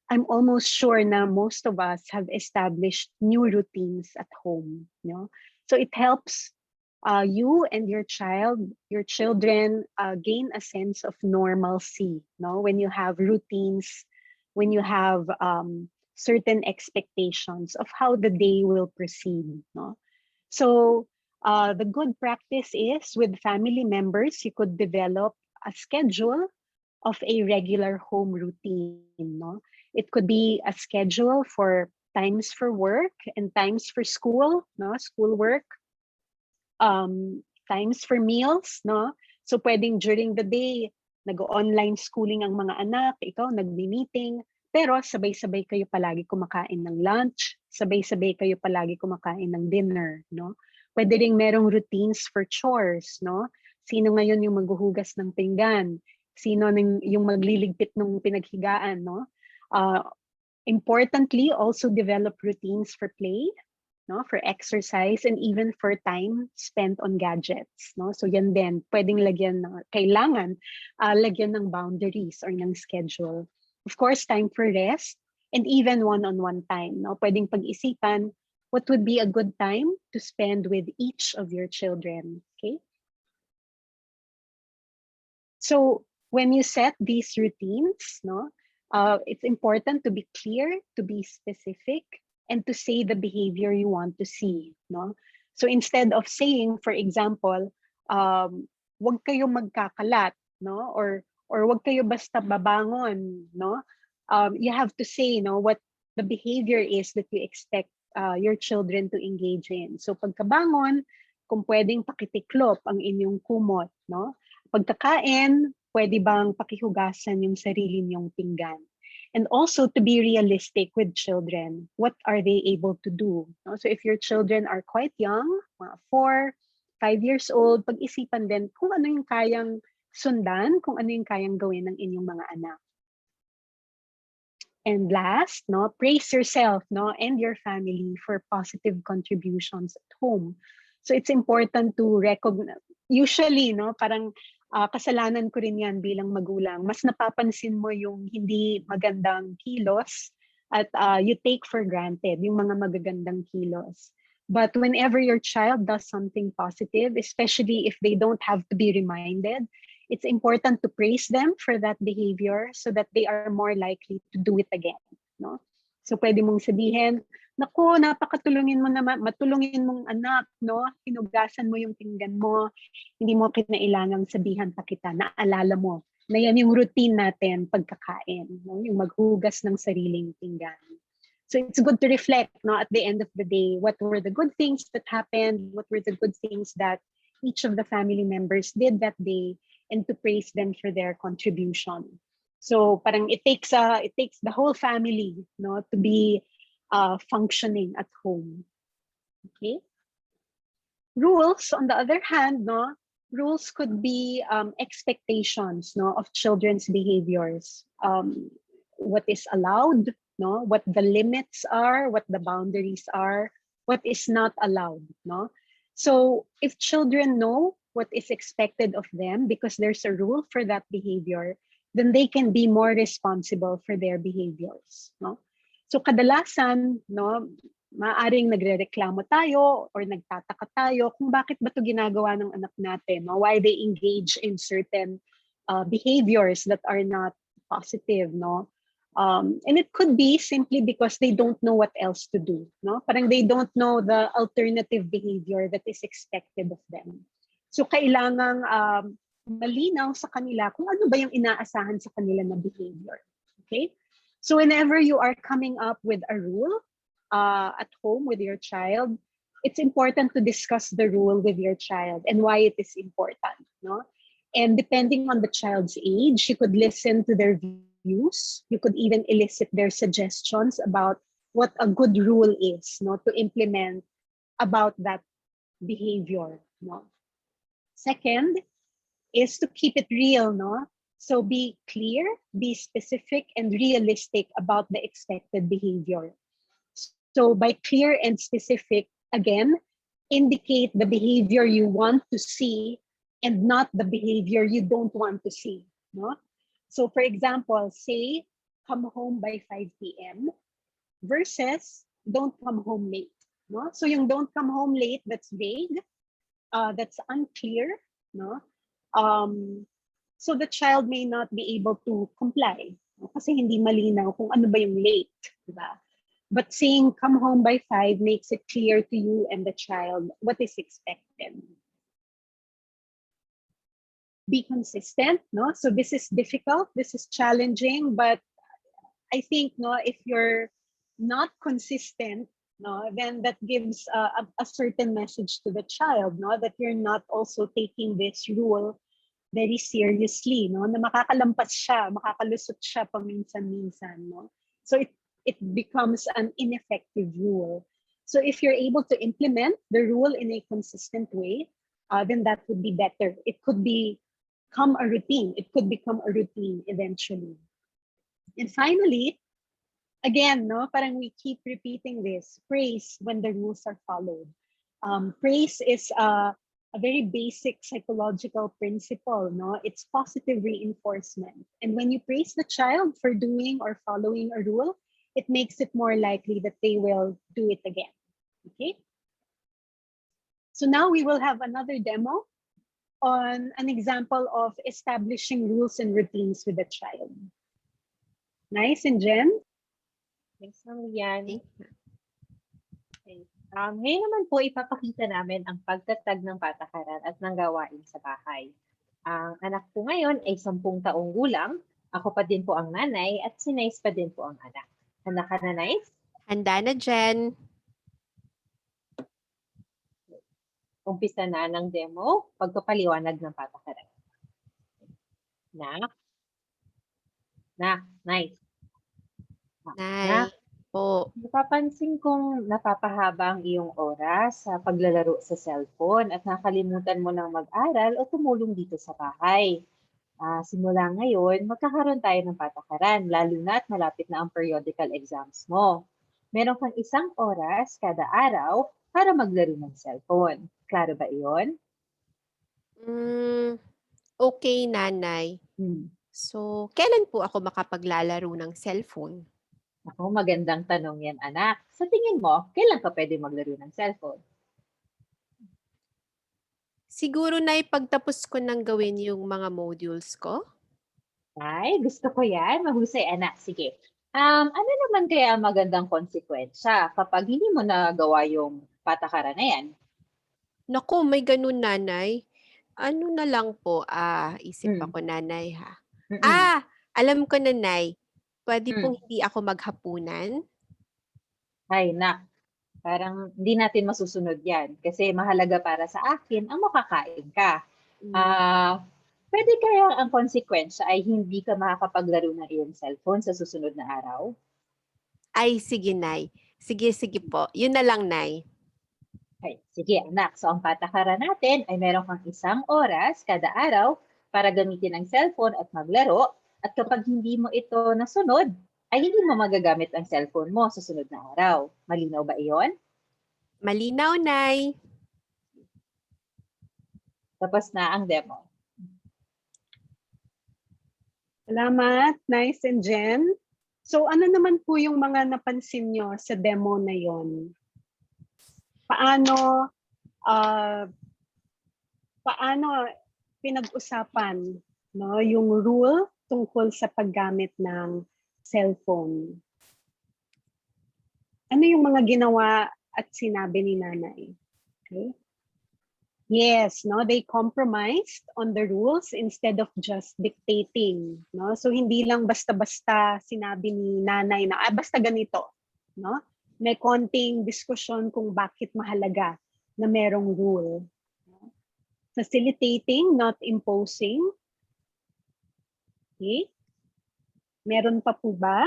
I'm almost sure na most of us have established new routines at home, no? So it helps you and your children gain a sense of normalcy, no? When you have routines, when you have certain expectations of how the day will proceed, no? So the good practice is with family members, you could develop a schedule of a regular home routine, no? It could be a schedule for times for work and times for school, no? Schoolwork, times for meals, no? So pwedeng during the day, nag-online schooling ang mga anak, ikaw nagmi-meeting, pero sabay-sabay kayo palagi kumakain ng lunch, sabay-sabay kayo palagi kumakain ng dinner, no? Pwede ring merong routines for chores, no? Sino ngayon yung maghuhugas ng pinggan? Sino yung magliligpit ng pinaghigaan, no? Importantly, also develop routines for play, no, for exercise, and even for time spent on gadgets, no? So yan din, pwedeng kailangan lagyan ng boundaries or ng schedule. Of course, time for rest and even one-on-one time, no? Pwedeng pag-isipan what would be a good time to spend with each of your children, okay? So when you set these routines, no, it's important to be clear, to be specific, and to say the behavior you want to see, no? So instead of saying, for example, wag kayo magkakalat, no? Or wag kayo basta babangon, no? You have to say, no, what the behavior is that you expect your children to engage in. So pagkabangon, kung pwedeng pakitiklop ang inyong kumot, no? Pagkakain, pwede bang pakihugasan yung sarili niyong pinggan? And also to be realistic with children. What are they able to do? No? So if your children are quite young, mga 4, 5 years old, pag-isipan din kung ano yung kayang sundan, kung ano yung kayang gawin ng inyong mga anak. And last, no, praise yourself, no, and your family for positive contributions at home. So it's important to recognize. Usually, no, parang kasalanan ko rin yan bilang magulang. Mas napapansin mo yung hindi magandang kilos at you take for granted yung mga magagandang kilos. But whenever your child does something positive, especially if they don't have to be reminded, it's important to praise them for that behavior so that they are more likely to do it again. No? So pwede mong sabihin, naku, napakatulungin mo naman, matulungin mong anak, no? Hinugasan mo yung pinggan mo, hindi mo kinailangang sabihan pa kita, naalala mo na yan yung routine natin pagkakain, no? Yung maghugas ng sariling pinggan. So it's good to reflect, no, at the end of the day, what were the good things that happened, what were the good things that each of the family members did that day, and to praise them for their contribution. So parang it takes the whole family, no, to be functioning at home. Okay. Rules, on the other hand, no, rules could be expectations, no, of children's behaviors. What is allowed, no, what the limits are, what the boundaries are, what is not allowed, no. So if children know what is expected of them because there's a rule for that behavior, then they can be more responsible for their behaviors, no? So kadalasan, no, maaring nagrereklamo tayo or nagtataka tayo kung bakit ba 'to ginagawa ng anak natin, no? Why they engage in certain behaviors that are not positive, no? And it could be simply because they don't know what else to do, no? Parang they don't know the alternative behavior that is expected of them. So kailangang malinaw sa kanila kung ano ba yung inaasahan sa kanila na behavior. Okay? So whenever you are coming up with a rule at home with your child, it's important to discuss the rule with your child and why it is important. No? And depending on the child's age, you could listen to their views. You could even elicit their suggestions about what a good rule is, no, to implement about that behavior. No? Second is to keep it real, no? So be clear, be specific, and realistic about the expected behavior. So by clear and specific, again, indicate the behavior you want to see and not the behavior you don't want to see, no? So for example, say, come home by 5 p.m. versus don't come home late, no? So yung don't come home late, that's vague, that's unclear, no? So the child may not be able to comply, no? Kasi hindi malinaw kung ano ba yung late, diba? But saying come home by 5 makes it clear to you and the child what is expected. Be consistent, no? So this is difficult, this is challenging, but I think, no, if you're not consistent, no, then that gives a certain message to the child, no, that you're not also taking this rule very seriously, no, na makakalampas siya, makakalusot siya paminsan-minsan, no. So it becomes an ineffective rule. So if you're able to implement the rule in a consistent way, then that would be better. It could become a routine. It could become a routine eventually. And finally, again, no, parang we keep repeating this, praise when the rules are followed. Praise is a very basic psychological principle, no? It's positive reinforcement. And when you praise the child for doing or following a rule, it makes it more likely that they will do it again, okay? So now we will have another demo on an example of establishing rules and routines with a child. Nice, and Jen? Thanks, Ma'am Liane. Okay. Ngayon naman po ipapakita namin ang pagtatag ng patakaran at ng gawain sa bahay. Ang anak ko ngayon ay 10 taong gulang. Ako pa din po ang nanay at si Nice pa din po ang anak. Handa ka na, Nice? Handa na, Jen. Umpisa na ng demo, pagpapaliwanag ng patakaran. Nice. Nay. Po. Napapansin kong napapahaba ang iyong oras sa paglalaro sa cellphone at nakalimutan mo ng mag-aral o tumulong dito sa bahay. Simula ngayon, magkakaroon tayo ng patakaran, lalo na at malapit na ang periodical exams mo. Meron kang 1 oras kada araw para maglaro ng cellphone. Klaro ba iyon? Okay, nanay. Hmm. So, kailan po ako makapaglalaro ng cellphone? Ako, magandang tanong yan, anak. Sa tingin mo, kailan ka pwede maglaro ng cellphone? Siguro na pagtapos ko nang gawin yung mga modules ko. Ay, gusto ko yan. Mahusay, anak. Sige. Ano naman kaya ang magandang konsekwensya kapag hindi mo nagawa yung patakaran na yan? Naku, may ganun, nanay. Ano na lang po, isip Hmm. ako, nanay, ha? Mm-mm. Alam ko, nanay. Pwede Hmm. pong hindi ako maghapunan? Ay, nak. Parang hindi natin masusunod yan kasi mahalaga para sa akin ang makakain ka. Pwede kaya ang konsekwensya ay hindi ka makakapaglaro ng iyong cellphone sa susunod na araw? Ay, sige, nay. Sige po. Yun na lang, nay. Okay, sige anak. So ang patakaran natin ay meron kang 1 oras kada araw para gamitin ang cellphone at maglaro. At kapag hindi mo ito nasunod, ay hindi mo magagamit ang cellphone mo sa sunod na araw. Malinaw ba iyon? Malinaw, nay. Tapos na ang demo. Salamat, Nice and Jen. So ano naman po yung mga napansin nyo sa demo na yon? Paano pinag-usapan, no, yung rule tungkol sa paggamit ng cellphone? Ano yung mga ginawa at sinabi ni nanay? Okay. Yes, no, they compromised on the rules instead of just dictating, no? So hindi lang basta-basta sinabi ni nanay na basta ganito, no? May konting diskusyon kung bakit mahalaga na merong rule. Facilitating, not imposing. Okay? Meron pa po ba?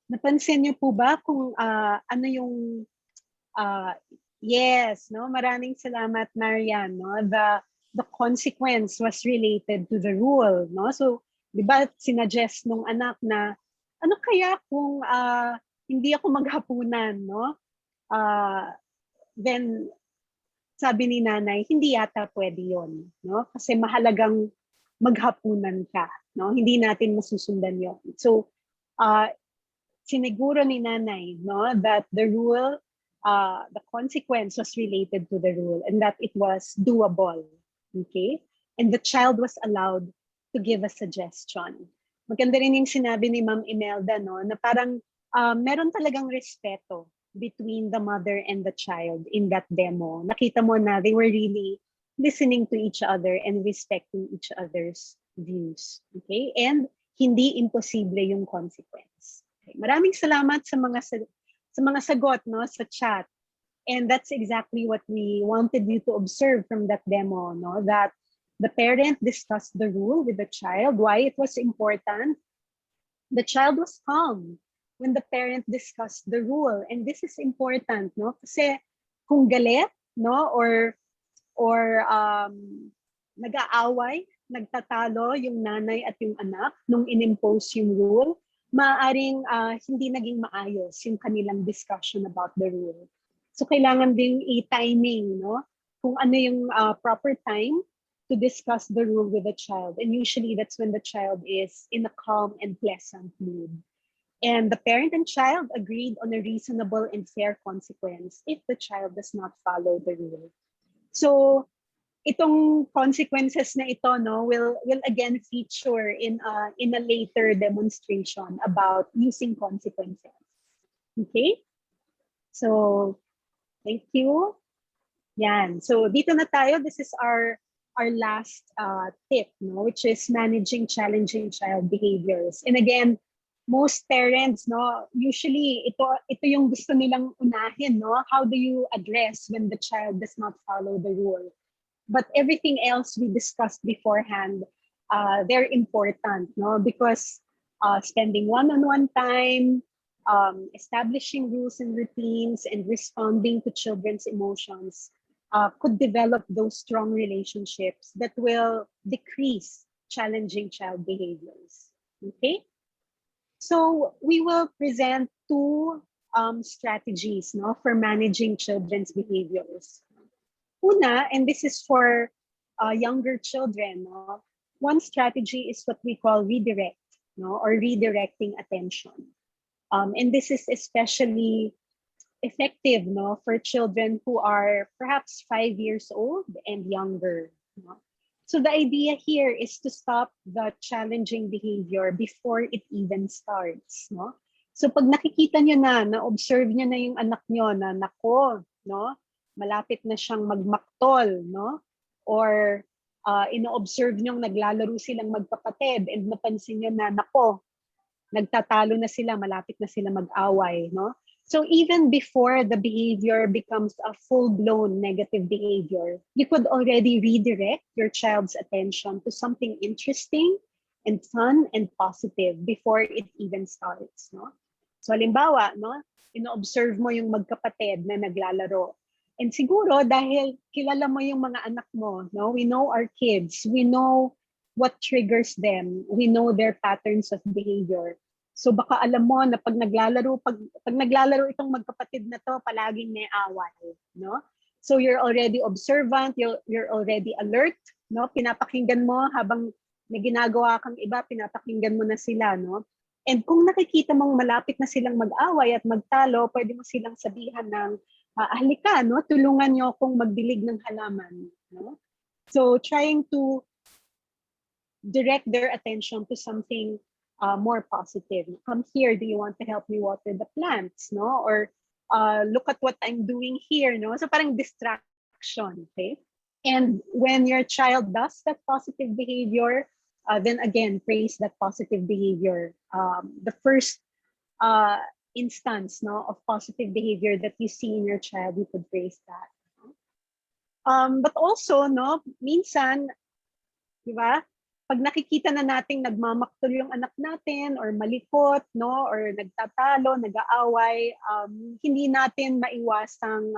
Napansin niyo po ba kung ano yung yes, no? Maraming salamat, Marian, no? The consequence was related to the rule, no? So, 'di ba sinuggest nung anak na ano kaya kung hindi ako maghapunan, no? Then sabi ni nanay, hindi yata pwede 'yon, no? Kasi mahalagang maghapunan ka, no? Hindi natin masusundan 'yon. So, siniguro ni nanay, no, that the rule, the consequence was related to the rule and that it was doable. Okay? And the child was allowed to give a suggestion. Maganda rin yung sinabi ni Ma'am Imelda, no, na parang meron talagang respeto between the mother and the child in that demo. Nakita mo na they were really listening to each other and respecting each other's views. Okay? And hindi imposible yung consequence. Okay. Maraming salamat sa mga sagot, no, sa chat. And that's exactly what we wanted you to observe from that demo, no, that the parent discussed the rule with the child, why it was important. The child was calm when the parent discussed the rule, and this is important, no, kasi kung galit, no, or nag-aaway, nagtatalo yung nanay at yung anak nung inimpose yung rule, maaaring hindi naging maayos yung kanilang discussion about the rule. So kailangan ding i-timing, no? Kung ano yung proper time to discuss the rule with the child. And usually that's when the child is in a calm and pleasant mood. And the parent and child agreed on a reasonable and fair consequence if the child does not follow the rule. So itong consequences na ito, no, will again feature in a later demonstration about using consequences. Okay? So, thank you. Yan. So, dito na tayo. This is our last tip, no, which is managing challenging child behaviors. And again, most parents, no, usually ito yung gusto nilang unahin, no? How do you address when the child does not follow the rule? But everything else we discussed beforehand, they're important, no? Because spending one-on-one time, establishing rules and routines, and responding to children's emotions could develop those strong relationships that will decrease challenging child behaviors. Okay? So we will present two strategies, no, for managing children's behaviors. Una, and this is for younger children, no? One strategy is what we call redirect, no, or redirecting attention. And this is especially effective, no, for children who are perhaps 5 years old and younger. No? So the idea here is to stop the challenging behavior before it even starts. No? So pag nakikita nyo na-observe nyo na yung anak nyo na nako, no, malapit na siyang magmaktol, no? Or ino-observe nyo naglalaro silang magkapatid and napansin nyo na nako, nagtatalo na sila, malapit na sila mag-away, no? So even before the behavior becomes a full-blown negative behavior, you could already redirect your child's attention to something interesting and fun and positive before it even starts, no? So halimbawa, no, ino-observe mo yung magkapatid na naglalaro. And siguro dahil kilala mo yung mga anak mo, no? We know our kids. We know what triggers them. We know their patterns of behavior. So baka alam mo na pag naglalaro itong magkapatid na to, palaging may away, no? So you're already observant, you're already alert, no? Pinapakinggan mo habang may ginagawa kang iba, pinapakinggan mo na sila, no? And kung nakikita mong malapit na silang mag-away at magtalo, pwede mo silang sabihan ng halika, no? Tulungan niyo akong magdilig ng halaman, no? So trying to direct their attention to something more positive. Come here, do you want to help me water the plants, no? Or look at what I'm doing here, no? So parang distraction, okay? And when your child does that positive behavior, then again, praise that positive behavior. The first instance, no, of positive behavior that you see in your child, you could praise that. But also, no, minsan, di ba? Pag nakikita na nating nagmamaktol yung anak natin or malikot, no, or nagtatalo, nag-aaway, hindi natin maiwasang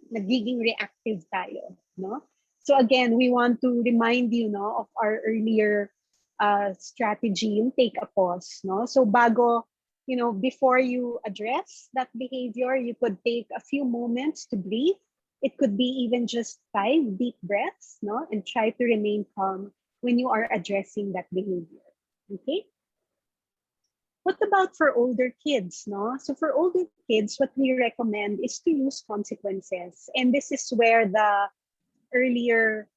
nagiging reactive tayo, no? So again, we want to remind you, no, of our earlier strategy, yung take a pause, no? So bago, you know, before you address that behavior, you could take a few moments to breathe. It could be even just 5 deep breaths, no, and try to remain calm when you are addressing that behavior, okay? What about for older kids, no? So for older kids, what we recommend is to use consequences. And this is where the earlier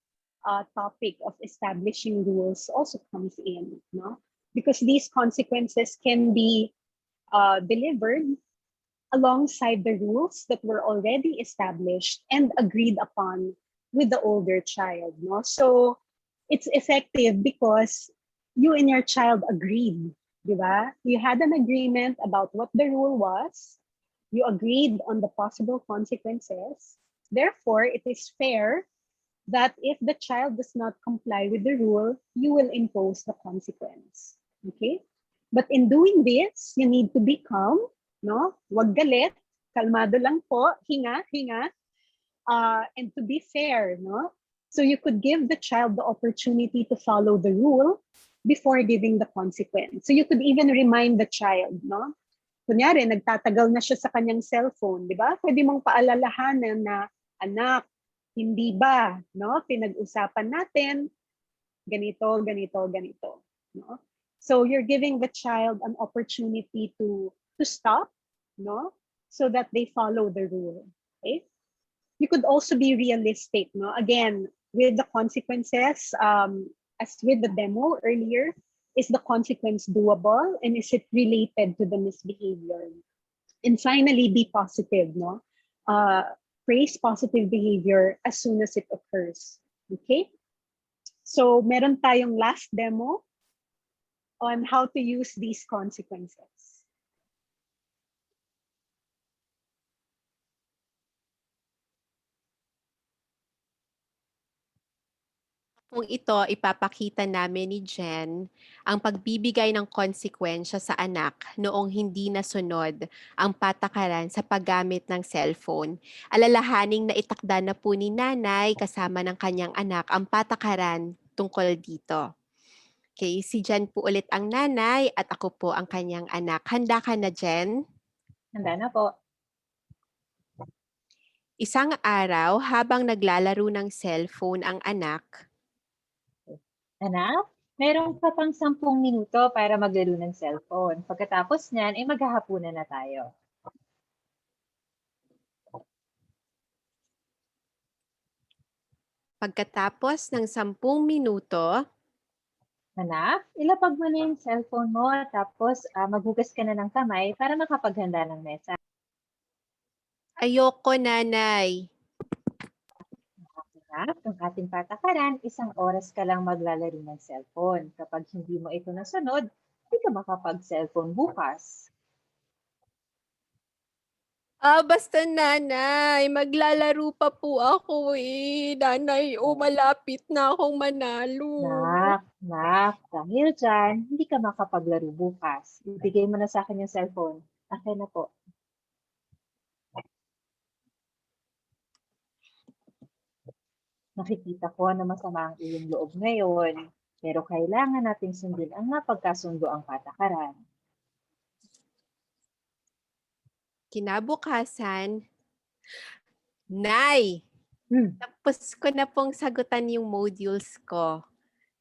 topic of establishing rules also comes in, no? Because these consequences can be delivered alongside the rules that were already established and agreed upon with the older child, no? So it's effective because you and your child agreed, di ba? You had an agreement about what the rule was. You agreed on the possible consequences. Therefore, it is fair that if the child does not comply with the rule, you will impose the consequence. Okay? But in doing this, you need to be calm, no? Wag galit, kalmado lang po, hinga, and to be fair, no? So you could give the child the opportunity to follow the rule before giving the consequence. So you could even remind the child, no? Kunyari, nagtatagal na siya sa kanyang cellphone, di ba? Pwede mong paalalahanan na, anak, hindi ba, no? Pinag-usapan natin, ganito, no? So you're giving the child an opportunity to stop, no? So that they follow the rule, okay? You could also be realistic, no? Again, with the consequences, as with the demo earlier, is the consequence doable and is it related to the misbehavior? And finally, be positive, no? Praise positive behavior as soon as it occurs. Okay? So, meron tayong last demo on how to use these consequences. Kung ito, ipapakita namin ni Jen ang pagbibigay ng konsekwensya sa anak noong hindi nasunod ang patakaran sa paggamit ng cellphone. Alalahaning na itakda na po ni nanay kasama ng kanyang anak ang patakaran tungkol dito. Okay, si Jen po ulit ang nanay at ako po ang kanyang anak. Handa ka na, Jen? Handa na po. Isang araw, habang naglalaro ng cellphone ang anak, Anak, meron ka pang 10 minuto para maglaro ng cellphone. Pagkatapos niyan, ay maghahapunan na tayo. pagkatapos ng 10 minuto, Anak, ilapag mo na yung cellphone mo tapos maghugas ka na ng kamay para makapaghanda ng mesa. ayoko, nanay. Anak, ang ating patakaran, 1 oras ka lang maglalaro ng cellphone. Kapag hindi mo ito nasunod, hindi ka makapag-cellphone bukas. Basta nanay, maglalaro pa po ako eh. Nanay, malapit na akong manalo. Nak, dahil dyan, hindi ka makapaglaro bukas. Ibigay mo na sa akin yung cellphone. Akin na po. Nakikita ko na masama ang iyong loob ngayon, pero kailangan nating sundin ang napagkasundo ang patakaran. Kinabukasan, Nay, tapos ko na pong sagutan yung modules ko.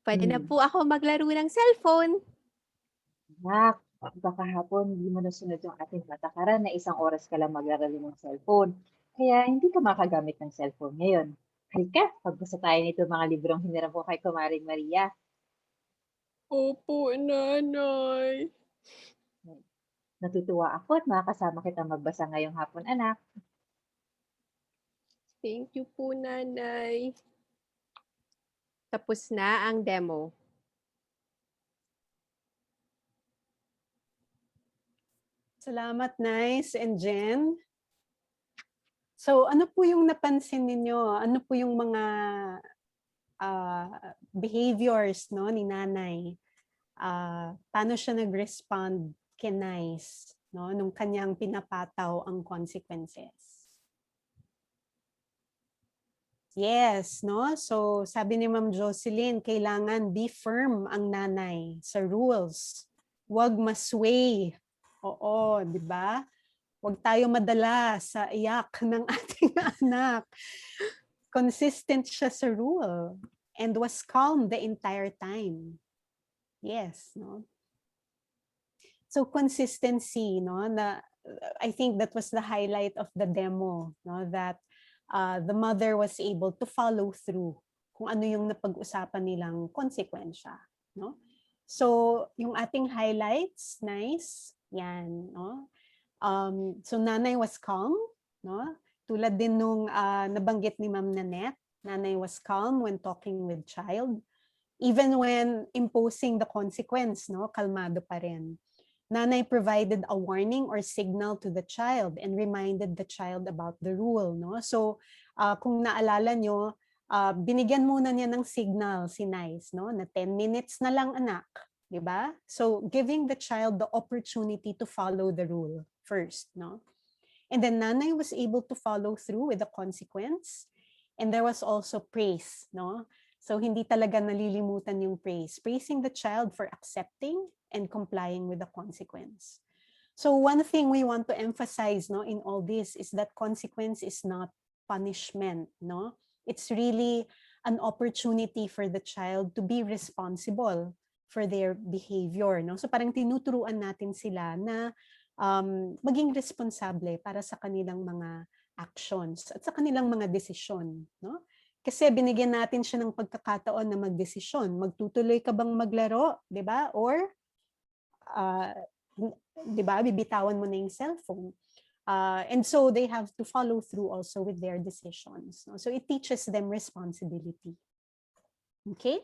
Pwede na po ako maglaro ng cellphone. Nak, baka hapon hindi mo nasunod yung ating patakaran na 1 oras ka lang maglalaro ng cellphone. Kaya hindi ka makagamit ng cellphone ngayon. Halika, pagbasa tayo nito mga librong hiniram ko kay Kumaring Maria. Opo, nanay. Natutuwa ako at makakasama kita magbasa ngayong hapon, anak. Thank you po, nanay. Tapos na ang demo. Salamat, Nice and Jen. So, ano po yung napansin ninyo? Ano po yung mga behaviors, no, ni nanay? Paano siya nag-respond kay Nice, no, nung kanyang pinapataw ang consequences? Yes, no? So, sabi ni Ma'am Jocelyn, kailangan be firm ang nanay sa rules. Huwag masway. Oo, di ba? Huwag tayo madala sa iyak ng ating anak. Consistent siya sa rule and was calm the entire time. Yes, no? So consistency, no? I think that was the highlight of the demo, no? That the mother was able to follow through kung ano yung napag-usapan nilang konsekwensya, no? So yung ating highlights, nice, yan, no? So nanay was calm, no? Tulad din nung nabanggit ni Ma'am Nanette, nanay was calm when talking with child. Even when imposing the consequence, no? Kalmado pa rin. Nanay provided a warning or signal to the child and reminded the child about the rule, no? So kung naalala nyo, binigyan muna niya ng signal si Nice, no? Na 10 minutes na lang, anak. Diba? So giving the child the opportunity to follow the rule first, no? And then nanay was able to follow through with the consequence. And there was also praise, no? So hindi talaga nalilimutan yung praise. Praising the child for accepting and complying with the consequence. So one thing we want to emphasize, no, in all this is that consequence is not punishment, no? It's really an opportunity for the child to be responsible for their behavior, no? So parang tinuturuan natin sila na maging responsable para sa kanilang mga actions at sa kanilang mga desisyon, no? Kasi binigyan natin siya ng pagkakataon na magdesisyon. Magtutuloy ka bang maglaro, 'di ba? Or uh, 'di ba, bibitawan mo na yung cellphone. And so they have to follow through also with their decisions. No? So it teaches them responsibility. Okay?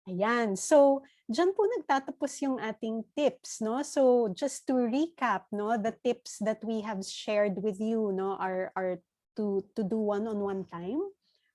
Ayan. So, dyan po nagtatapos yung ating tips, no? So, just to recap, no, the tips that we have shared with you, no, are to do one-on-one time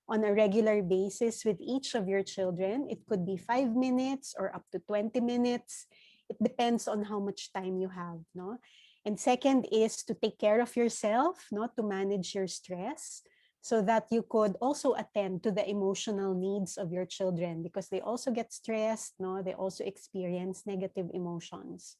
on a regular basis with each of your children. It could be 5 minutes or up to 20 minutes. It depends on how much time you have, no? And second is to take care of yourself, no, to manage your stress, so that you could also attend to the emotional needs of your children, because they also get stressed, no? They also experience negative emotions.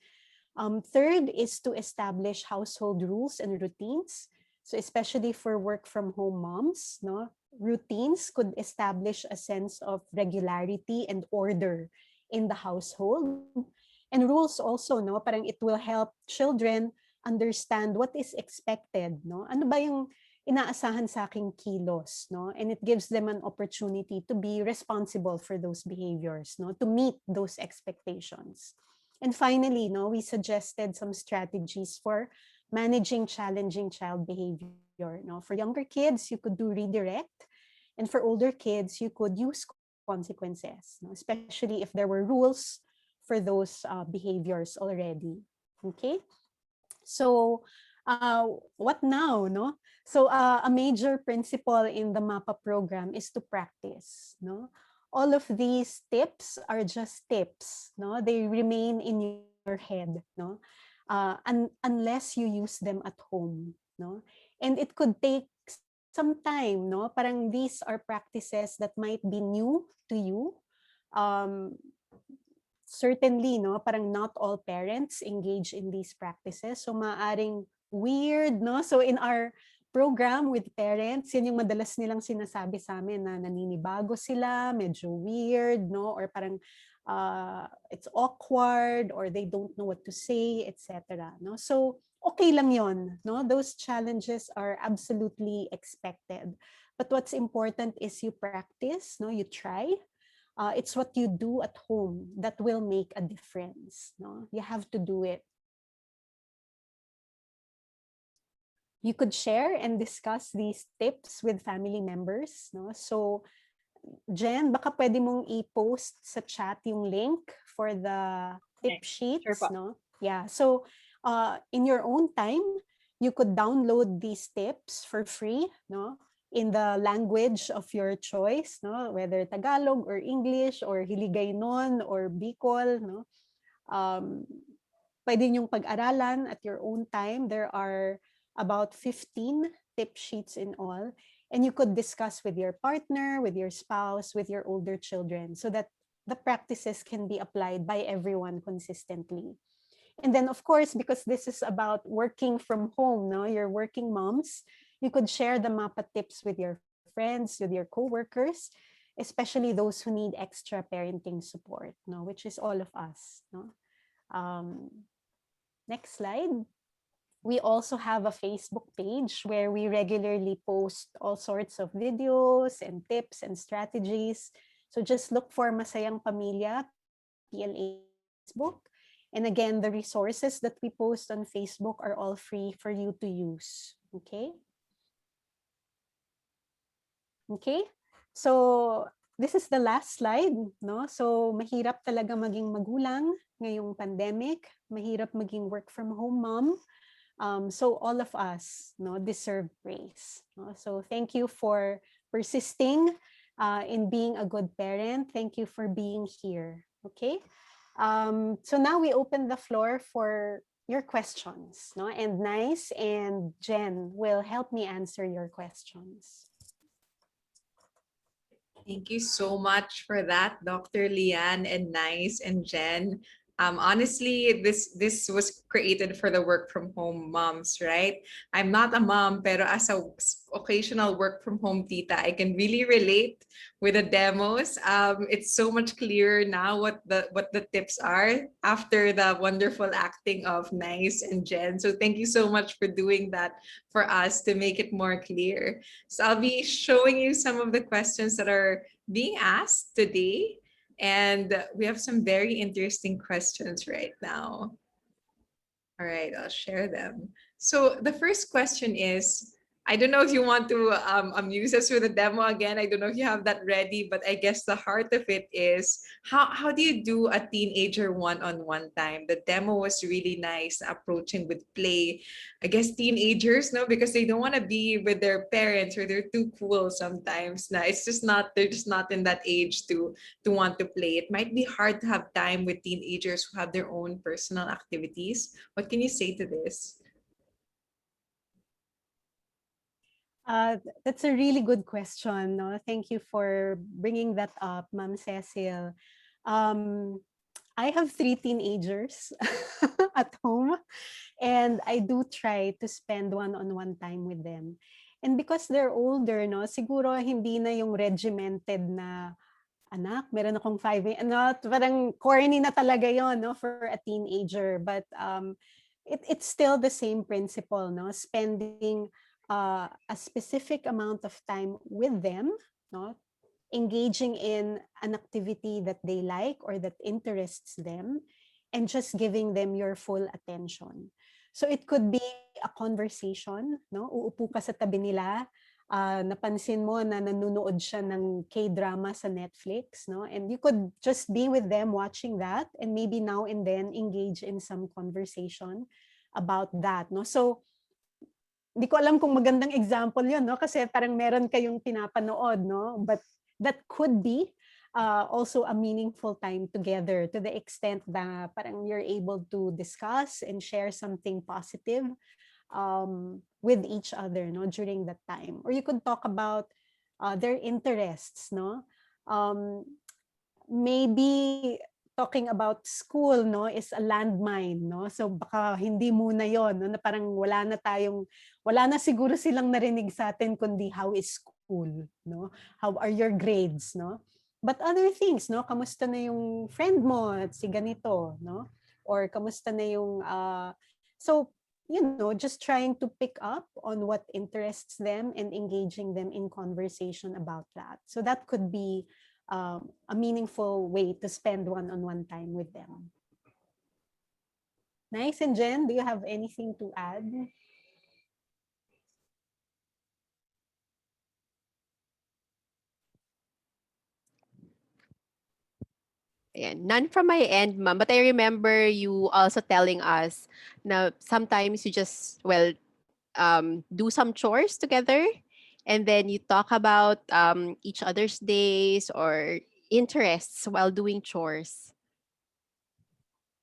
Third is to establish household rules and routines. So especially for work from home moms, no? Routines could establish a sense of regularity and order in the household. And rules also, no? Parang it will help children understand what is expected, no? Ano ba yung inaasahan sa aking kilos, no? And it gives them an opportunity to be responsible for those behaviors, no? To meet those expectations. And finally, no, we suggested some strategies for managing challenging child behavior. No? For younger kids, you could do redirect. And for older kids, you could use consequences, no? Especially if there were rules for those behaviors already. Okay? So, what now, no? So, a major principle in the MAPA program is to practice, no? All of these tips are just tips, no? They remain in your head, no? Unless you use them at home, no? And it could take some time, no? Parang these are practices that might be new to you. Certainly, no, parang not all parents engage in these practices. So maaring weird, no? So in our program with parents, yun yung madalas nilang sinasabi sa amin na naninibago sila, medyo weird, no? Or parang it's awkward, or they don't know what to say, etc. No? So okay lang yon, no? Those challenges are absolutely expected. But what's important is you practice, no? You try. It's what you do at home that will make a difference. No? You have to do it. You could share and discuss these tips with family members. No? So, Jen, baka pwede mong i-post sa chat yung link for the tip sheets. Sure, no? Yeah. So, in your own time, you could download these tips for free. No? In the language of your choice, no? Whether Tagalog or English or Hiligaynon or Bicol, no? Pwede niyong pag-aralan at your own time. There are about 15 tip sheets in all, and you could discuss with your partner, with your spouse, with your older children, so that the practices can be applied by everyone consistently. And then, of course, because this is about working from home, no? You're working moms, you could share the MAPA tips with your friends, with your coworkers, especially those who need extra parenting support, no? Which is all of us. No? Next slide. We also have a Facebook page where we regularly post all sorts of videos and tips and strategies. So just look for Masayang Pamilya, PLA Facebook. And again, the resources that we post on Facebook are all free for you to use. Okay? Okay? So, this is the last slide, no? So, mahirap talaga maging magulang ngayong pandemic. Mahirap maging work from home mom. So, all of us, no, deserve praise. No? So, thank you for persisting in being a good parent. Thank you for being here. Okay? So now we open the floor for your questions, no? And Nice and Jen will help me answer your questions. Thank you so much for that, Dr. Liane and Nice and Jen. Honestly, this was created for the work from home moms, right? I'm not a mom, pero as a occasional work from home tita, I can really relate with the demos. It's so much clearer now what the tips are after the wonderful acting of Nice and Jen. So thank you so much for doing that for us to make it more clear. So I'll be showing you some of the questions that are being asked today. And we have some very interesting questions right now. All right, I'll share them. So the first question is, I don't know if you want to amuse us with a demo again. I don't know if you have that ready, but I guess the heart of it is, how do you do a teenager one-on-one time? The demo was really nice, approaching with play. I guess teenagers, no, because they don't want to be with their parents or they're too cool sometimes. No, it's just not, they're just not in that age to want to play. It might be hard to have time with teenagers who have their own personal activities. What can you say to this? That's a really good question. No? Thank you for bringing that up, Ma'am Cecil. Um, I have 3 teenagers at home, and I do try to spend one-on-one time with them. And because they're older, no, siguro hindi na yung regimented na anak, meron akong 5, parang corny na talaga yon, no, for a teenager. But it's still the same principle, no, spending a specific amount of time with them, no, engaging in an activity that they like or that interests them, and just giving them your full attention. So it could be a conversation, no? Uupo ka sa tabi nila, napansin mo na nanonood siya ng K-drama sa Netflix, no? And you could just be with them watching that, and maybe now and then engage in some conversation about that, no? So di ko alam kung magandang example 'yon, no? Kasi parang meron kayong pinapanood, no? But that could be also a meaningful time together, to the extent that parang you're able to discuss and share something positive with each other, no, during that time. Or you could talk about their interests, no? Maybe talking about school, no, is a landmine, no? So baka hindi muna 'yon, no, na parang wala na siguro silang narinig sa atin kundi how is school, no? How are your grades, no? But other things, no? Kamusta na yung friend mo at si ganito, no? Or kamusta na yung so you know, just trying to pick up on what interests them and engaging them in conversation about that. So that could be a meaningful way to spend one-on-one time with them. Nice. And Jen, do you have anything to add? Ayan. None from my end, ma'am. But I remember you also telling us na sometimes you just, well, do some chores together, and then you talk about each other's days or interests while doing chores.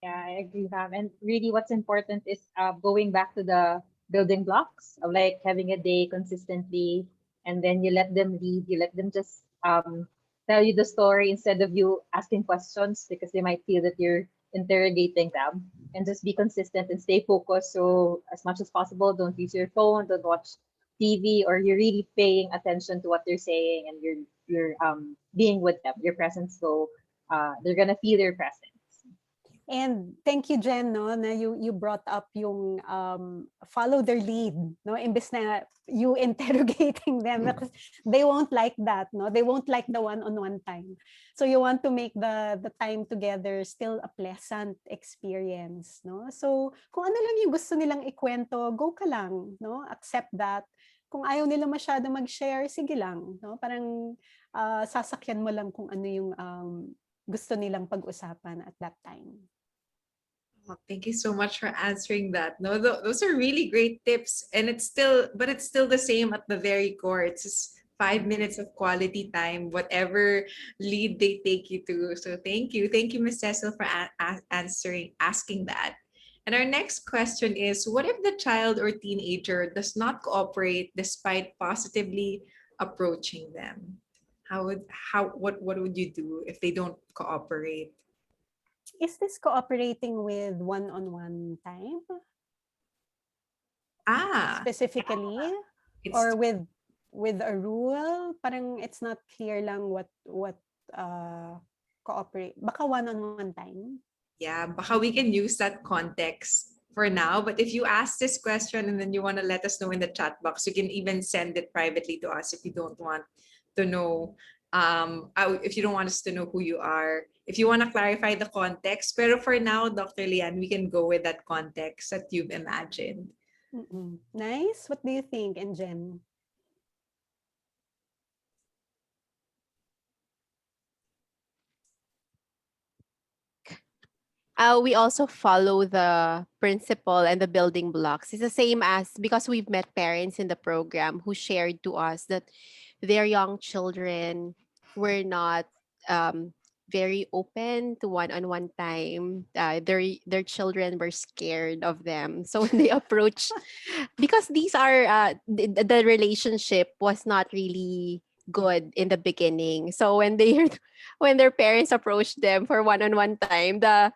Yeah, I agree, Pam. And really, what's important is going back to the building blocks of like having a day consistently, and then you let them lead. You let them just tell you the story instead of you asking questions, because they might feel that you're interrogating them. And just be consistent and stay focused. So as much as possible, don't use your phone, don't watch TV, or you're really paying attention to what they're saying, and you're being with them, your presence. So they're gonna feel your presence. And thank you, Jen, no, na you brought up yung follow their lead, no, imbes na you interrogating them, because they won't like that, no, they won't like the one-on-one time. So you want to make the time together still a pleasant experience, no. So kung ano lang yung gusto nilang ikwento, go ka lang, no, accept that. Kung ayaw nila masyado mag-share, sige lang, no, parang sasakyan mo lang kung ano yung gusto nilang pag-usapan at that time. Oh, thank you so much for answering that. No, those are really great tips, and it's still the same at the very core. It's just 5 minutes of quality time, whatever lead they take you to. So thank you, Miss Cecil, for asking that. And our next question is: what if the child or teenager does not cooperate despite positively approaching them? What would you do if they don't cooperate? is this cooperating with one-on-one time specifically, it's or with a rule? Parang it's not clear lang what cooperate. Baka one-on-one time. yeah, baka we can use that context for now. But if you ask this question and then you want to let us know in the chat box, you can even send it privately to us if you don't want to know, if you don't want us to know who you are. If you want to clarify the context, pero for now, Dr. Liane, we can go with that context that you've imagined. Nice. What do you think, and Jen? We also follow the principle and the building blocks. It's the same as, because we've met parents in the program who shared to us that their young children were not very open to one-on-one time. Their children were scared of them. So when they approach, because these are the relationship was not really good in the beginning. So when they when their parents approached them for one-on-one time, the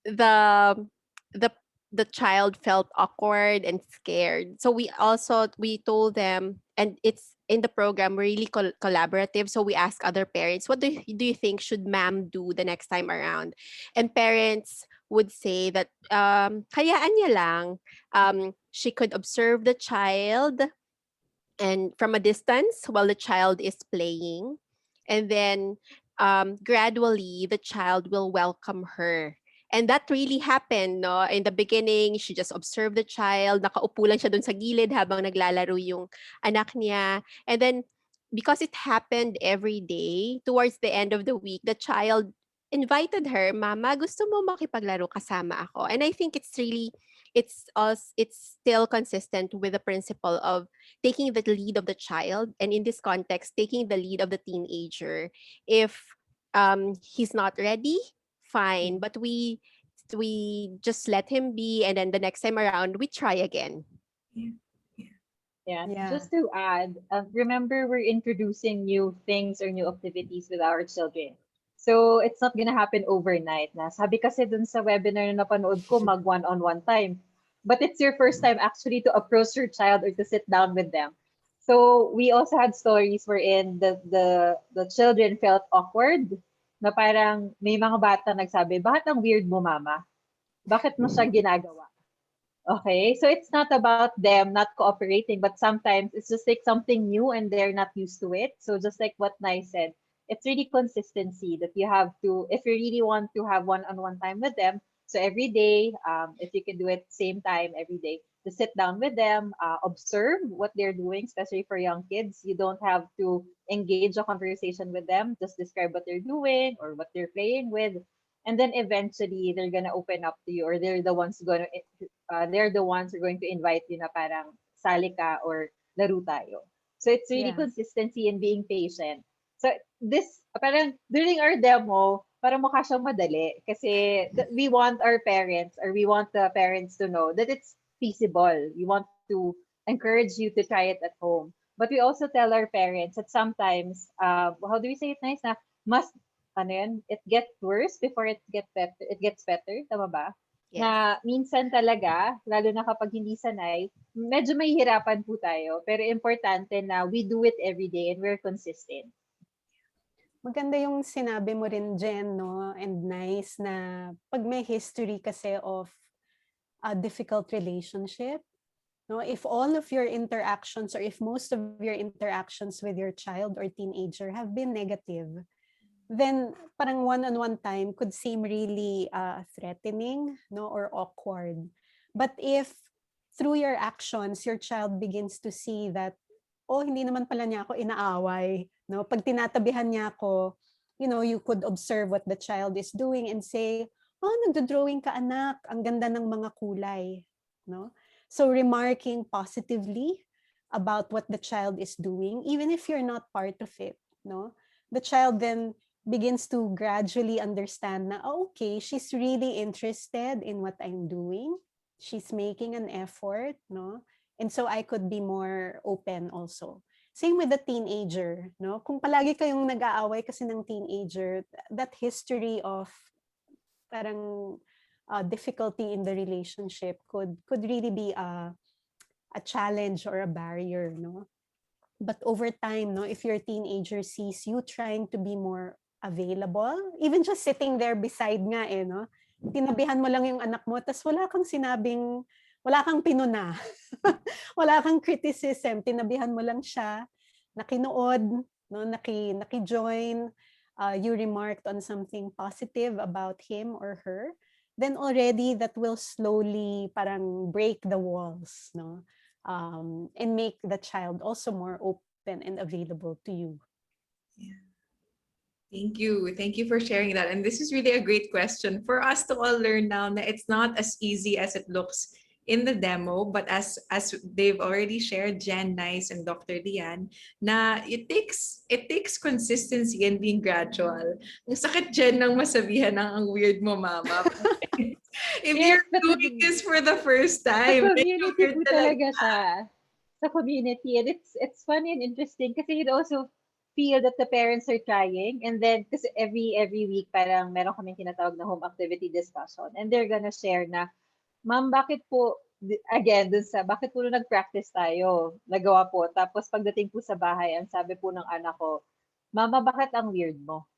the the child felt awkward and scared. So we told them, and it's in the program, we're really collaborative. So we ask other parents, what do you think should ma'am do the next time around? And parents would say that hayaan niya lang. She could observe the child and from a distance while the child is playing, and then gradually the child will welcome her. And that really happened, no? In the beginning, she just observed the child, nakaupo lang siya dun sa gilid habang naglalaro yung anak niya. And then, because it happened every day, towards the end of the week, the child invited her, Mama, gusto mo makipaglaro kasama ako? And I think it's still consistent with the principle of taking the lead of the child, and in this context, taking the lead of the teenager. If he's not ready, fine, but we just let him be, and then the next time around we try again. Yeah. Yeah. Just to add, remember we're introducing new things or new activities with our children. So it's not gonna happen overnight. Na sabi kasi dun sa webinar na napanood ko, mag one-on-one time. But it's your first time actually to approach your child or to sit down with them. So we also had stories wherein the children felt awkward, na parang may mga bata nagsabi, bakit ang weird mo, mama? Bakit mo siya ginagawa? Okay, so it's not about them not cooperating, but sometimes it's just like something new and they're not used to it. So just like what Nai said, it's really consistency that you have to, if you really want to have one-on-one time with them, so every day, if you can do it same time every day, to sit down with them, observe what they're doing, especially for young kids. You don't have to engage a conversation with them, just describe what they're doing or what they're playing with. And then eventually they're gonna open up to you, or they're the ones who are going to invite you na parang sali ka or laro tayo. So it's really Yeah. consistency and being patient. So this, parang during our demo, parang mukha siyang madali kasi we want our parents, or we want the parents to know that it's feasible. We want to encourage you to try it at home. But we also tell our parents that sometimes, how do we say it nice na, must, ano yun, it gets worse before it gets better. Tama ba? Yes. Na minsan talaga, lalo na kapag hindi sanay, medyo may hirapan po tayo. Pero importante na we do it every day and we're consistent. Maganda yung sinabi mo rin, Jen, no? And nice na pag may history kasi of a difficult relationship, no? If all of your interactions, or if most of your interactions with your child or teenager have been negative, then parang one-on-one time could seem really threatening, no, or awkward. But if through your actions, your child begins to see that, oh, hindi naman pala niya ako inaaway, no? Pag tinatabihan niya ako, you could observe what the child is doing and say, oh, nagdo-drawing ka, anak, ang ganda ng mga kulay, no? So remarking positively about what the child is doing, even if you're not part of it, no? The child then begins to gradually understand na, oh, okay, she's really interested in what I'm doing. She's making an effort, no? And so I could be more open also. Same with the teenager, no? Kung palagi kayong nag-aaway kasi ng teenager, that history of parang difficulty in the relationship could really be a challenge or a barrier, no? But over time, no, if your teenager sees you trying to be more available, even just sitting there beside nga no, tinabihan mo lang yung anak mo, tas wala kang sinabing, wala kang pinuna, wala kang criticism, tinabihan mo lang siya, nakinood, no, naki-join, you remarked on something positive about him or her, then already that will slowly parang break the walls, no? And make the child also more open and available to you. Yeah. Thank you. Thank you for sharing that. And this is really a great question for us to all learn now that it's not as easy as it looks in the demo, but as they've already shared, Jen, Nice, and Dr. Liane, na it takes consistency and being gradual. Ang sakit, Jen, nang masabihan ng ang weird mo, mama. If Yes, you're but doing this for the first sa time, community you're po talaga siya. Sa community. And it's funny and interesting kasi you'd also feel that the parents are trying. And then, kasi every week, parang meron kaming tinatawag na home activity discussion. And they're gonna share na, Ma'am, bakit po, again, dun sa, bakit po nung nag-practice tayo, nagawa po. Tapos pagdating po sa bahay, ang sabi po ng anak ko, Mama, bakit ang weird mo?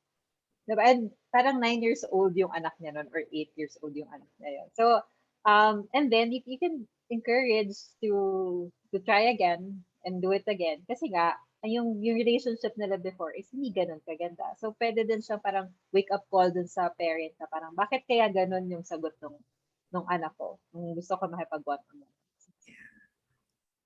Diba? And parang 9 years old yung anak niya nun, or 8 years old yung anak niya yun. So, and then you can encourage to try again and do it again. Kasi nga, yung relationship nila before is hindi ganun kaganda. So, pwede din siyang parang wake-up call dun sa parent na parang, bakit kaya ganun yung sagot nung anak ko? Nung gusto ko makipag-one-on-one.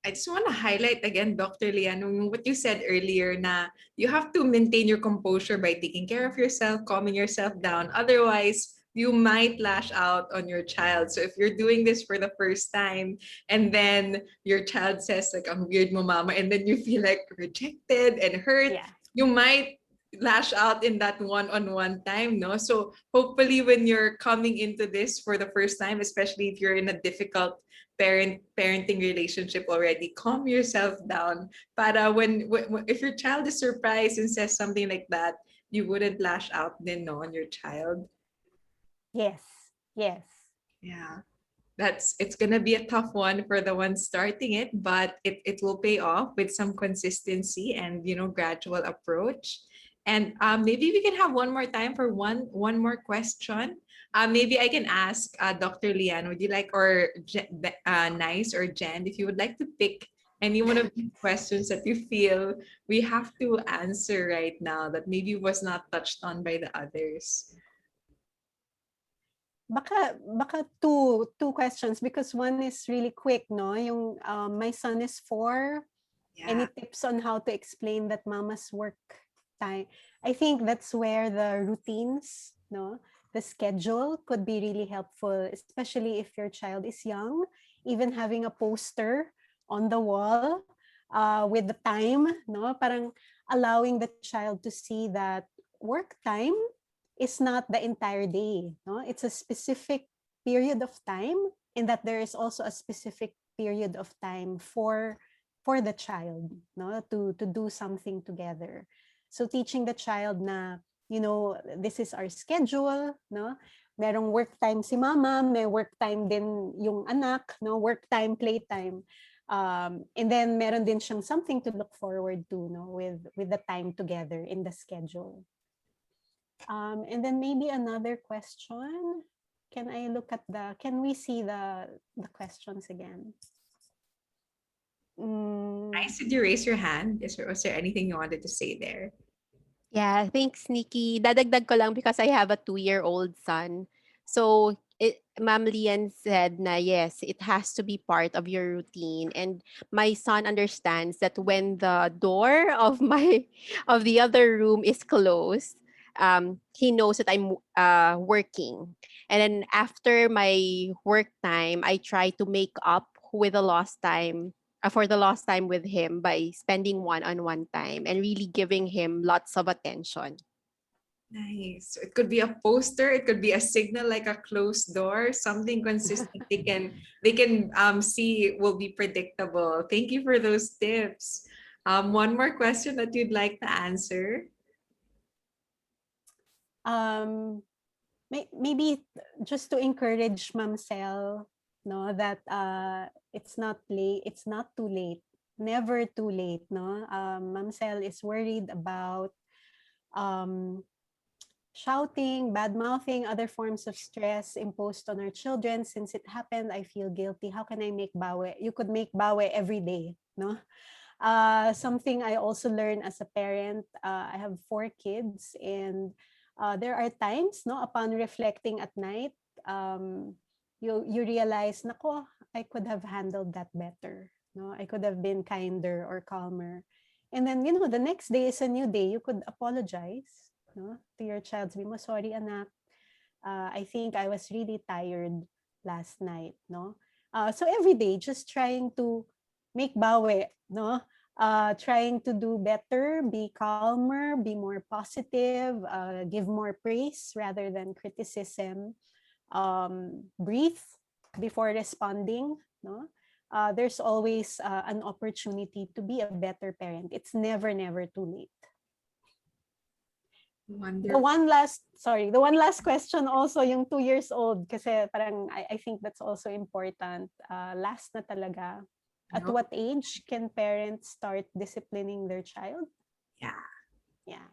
I just want to highlight again, Dr. Liane, what you said earlier na you have to maintain your composure by taking care of yourself, calming yourself down. Otherwise, you might lash out on your child. So if you're doing this for the first time and then your child says like, ang weird mo, mama, and then you feel like rejected and hurt, you might lash out in that one-on-one time, no? So hopefully when you're coming into this for the first time, especially if you're in a difficult parenting relationship already, calm yourself down para when if your child is surprised and says something like that, you wouldn't lash out then, no, on your child. Yes. Yeah, it's gonna be a tough one for the ones starting it, but it will pay off with some consistency and gradual approach. And maybe we can have one more time for one more question. Maybe I can ask Dr. Liane, would you like, or Nice or Jen, if you would like to pick any one of the questions that you feel we have to answer right now that maybe was not touched on by the others. Baka two questions because one is really quick, no? Yung my son is 4. Yeah. Any tips on how to explain that mama's work time? I think that's where the routines, no, the schedule could be really helpful, especially if your child is young. Even having a poster on the wall with the time, no, parang allowing the child to see that work time is not the entire day, no? It's a specific period of time, and that there is also a specific period of time for the child, no, to do something together. So teaching the child na, this is our schedule, no? Merong work time si mama, may work time din yung anak, no? Work time, play time. And then meron din siyang something to look forward to, no, with the time together in the schedule. And then maybe another question. Can we see the questions again? Nice. Did you raise your hand? Was there anything you wanted to say there? Yeah, thanks, Nikki. Dadagdag ko lang because I have a 2-year-old son. So, Ma'am Liane said na yes, it has to be part of your routine. And my son understands that when the door of the other room is closed, he knows that I'm working. And then after my work time, I try to make up with the lost time for the lost time with him by spending one-on-one time and really giving him lots of attention. Nice. It could be a poster. It could be a signal like a closed door. Something consistent they can see will be predictable. Thank you for those tips. One more question that you'd like to answer. maybe just to encourage Mamsel, no, that it's not late, it's not too late, never too late, no. Mamsel is worried about um, shouting, bad mouthing, other forms of stress imposed on our children. Since it happened, I feel guilty. How can I make bawe? You could make bawe every day, no? Something I also learned as a parent. I have 4 kids, and there are times, no, upon reflecting at night, um, you realize, nako, I could have handled that better. No, I could have been kinder or calmer. And then, the next day is a new day. You could apologize, no, to your child. Sabi mo, sorry, anak. I think I was really tired last night, no? So every day, just trying to make bawi, no? Trying to do better, be calmer, be more positive, give more praise rather than criticism. Breathe before responding, no? There's always an opportunity to be a better parent. It's never, never too late. The Wonderful. one last question also, yung 2 years old, kasi parang I think that's also important. Last na talaga. At No? what age can parents start disciplining their child? Yeah. Yeah.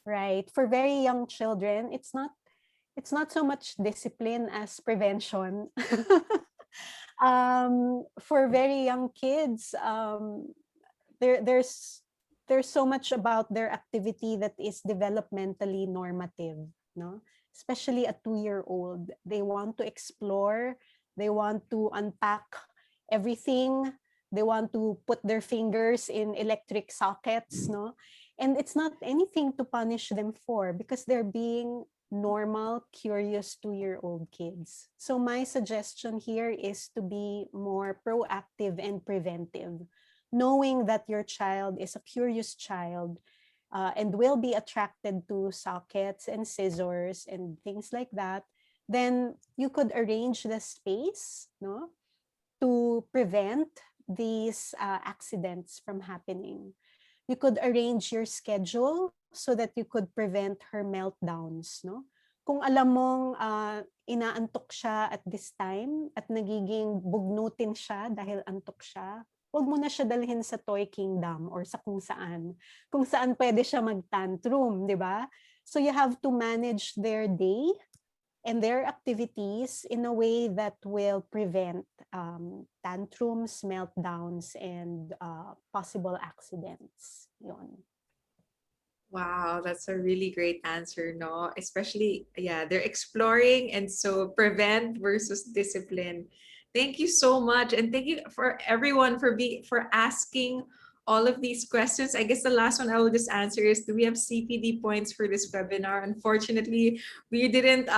Right. For very young children, it's not so much discipline as prevention. For very young kids, there's so much about their activity that is developmentally normative, no? Especially a 2-year-old. They want to explore, they want to unpack everything, they want to put their fingers in electric sockets, no? And it's not anything to punish them for, because they're being normal, curious 2-year-old kids. So my suggestion here is to be more proactive and preventive, knowing that your child is a curious child, and will be attracted to sockets and scissors and things like that. Then you could arrange the space, no, to prevent these accidents from happening. You could arrange your schedule so that you could prevent her meltdowns, no? Kung alam mong inaantok siya at this time at nagiging bugnutin siya dahil antok siya, huwag mo na siya dalhin sa toy kingdom or sa kung saan. Kung saan pwede siya mag-tantrum, di ba? So you have to manage their day and their activities in a way that will prevent tantrums, meltdowns, and possible accidents. Yun. Wow, that's a really great answer, no? Especially, yeah, they're exploring, and so prevent versus discipline. Thank you so much, and thank you for everyone for asking all of these questions. I guess the last one I will just answer is, do we have CPD points for this webinar? Unfortunately, we didn't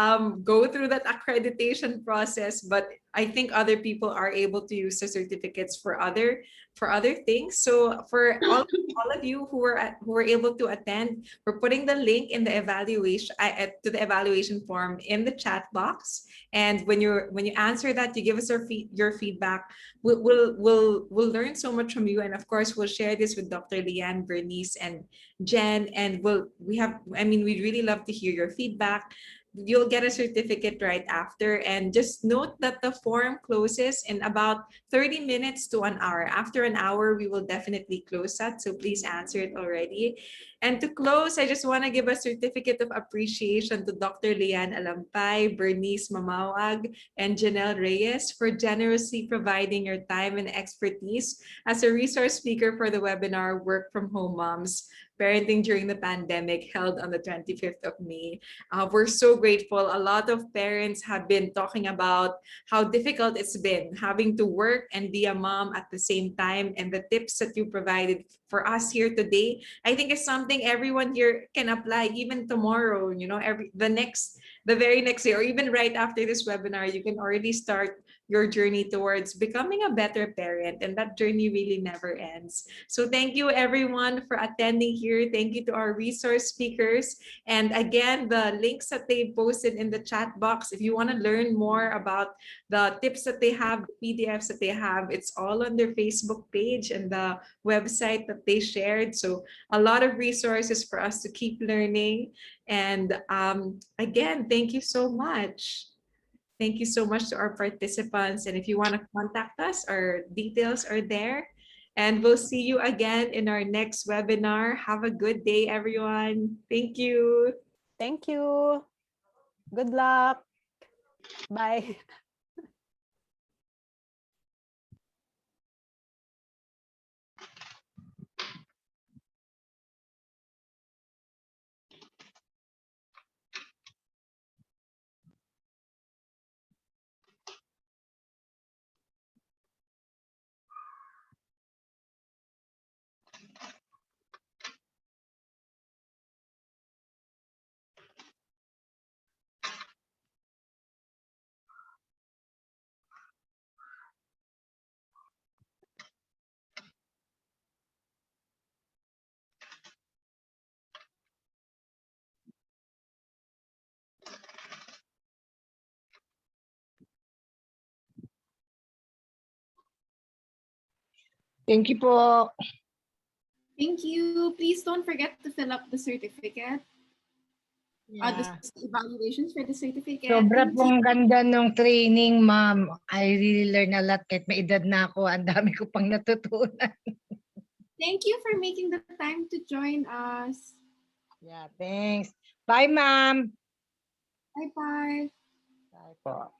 go through that accreditation process, but I think other people are able to use the certificates for other things. So for all of you who were able to attend, we're putting the link in the evaluation to the evaluation form in the chat box. And when you answer that, you give us your feedback. We'll learn so much from you, and of course we'll share this with Dr. Liane, Bernice, and Jen. And we'd really love to hear your feedback. You'll get a certificate right after, and just note that the form closes in about 30 minutes to an hour. After an hour, we will definitely close that, so please answer it already. And to close, I just want to give a certificate of appreciation to Dr. Liane Alampay, Bernice Mamauag, and Jennel Reyes for generously providing your time and expertise as a resource speaker for the webinar Work from Home Moms, Parenting During the Pandemic, held on the 25th of May. We're so grateful. A lot of parents have been talking about how difficult it's been having to work and be a mom at the same time, and the tips that you provided for us here today, I think is something everyone here can apply even tomorrow. The very next day, or even right after this webinar, you can already start your journey towards becoming a better parent, and that journey really never ends. So thank you everyone for attending here. Thank you to our resource speakers. And again, the links that they posted in the chat box, if you want to learn more about the tips that they have, the PDFs that they have, it's all on their Facebook page and the website that they shared. So a lot of resources for us to keep learning. And again, thank you so much. Thank you so much to our participants. And if you want to contact us, our details are there. And we'll see you again in our next webinar. Have a good day, everyone. Thank you. Thank you. Good luck. Bye. Thank you po. Thank you. Please don't forget to fill up the certificate. Yeah. The evaluations for the certificate. Sobra Thank pong you. ganda ng training, ma'am. I really learn a lot kahit may edad na ako. Ang dami ko pang natutunan. Thank you for making the time to join us. Yeah, thanks. Bye, ma'am. Bye-bye. Bye po.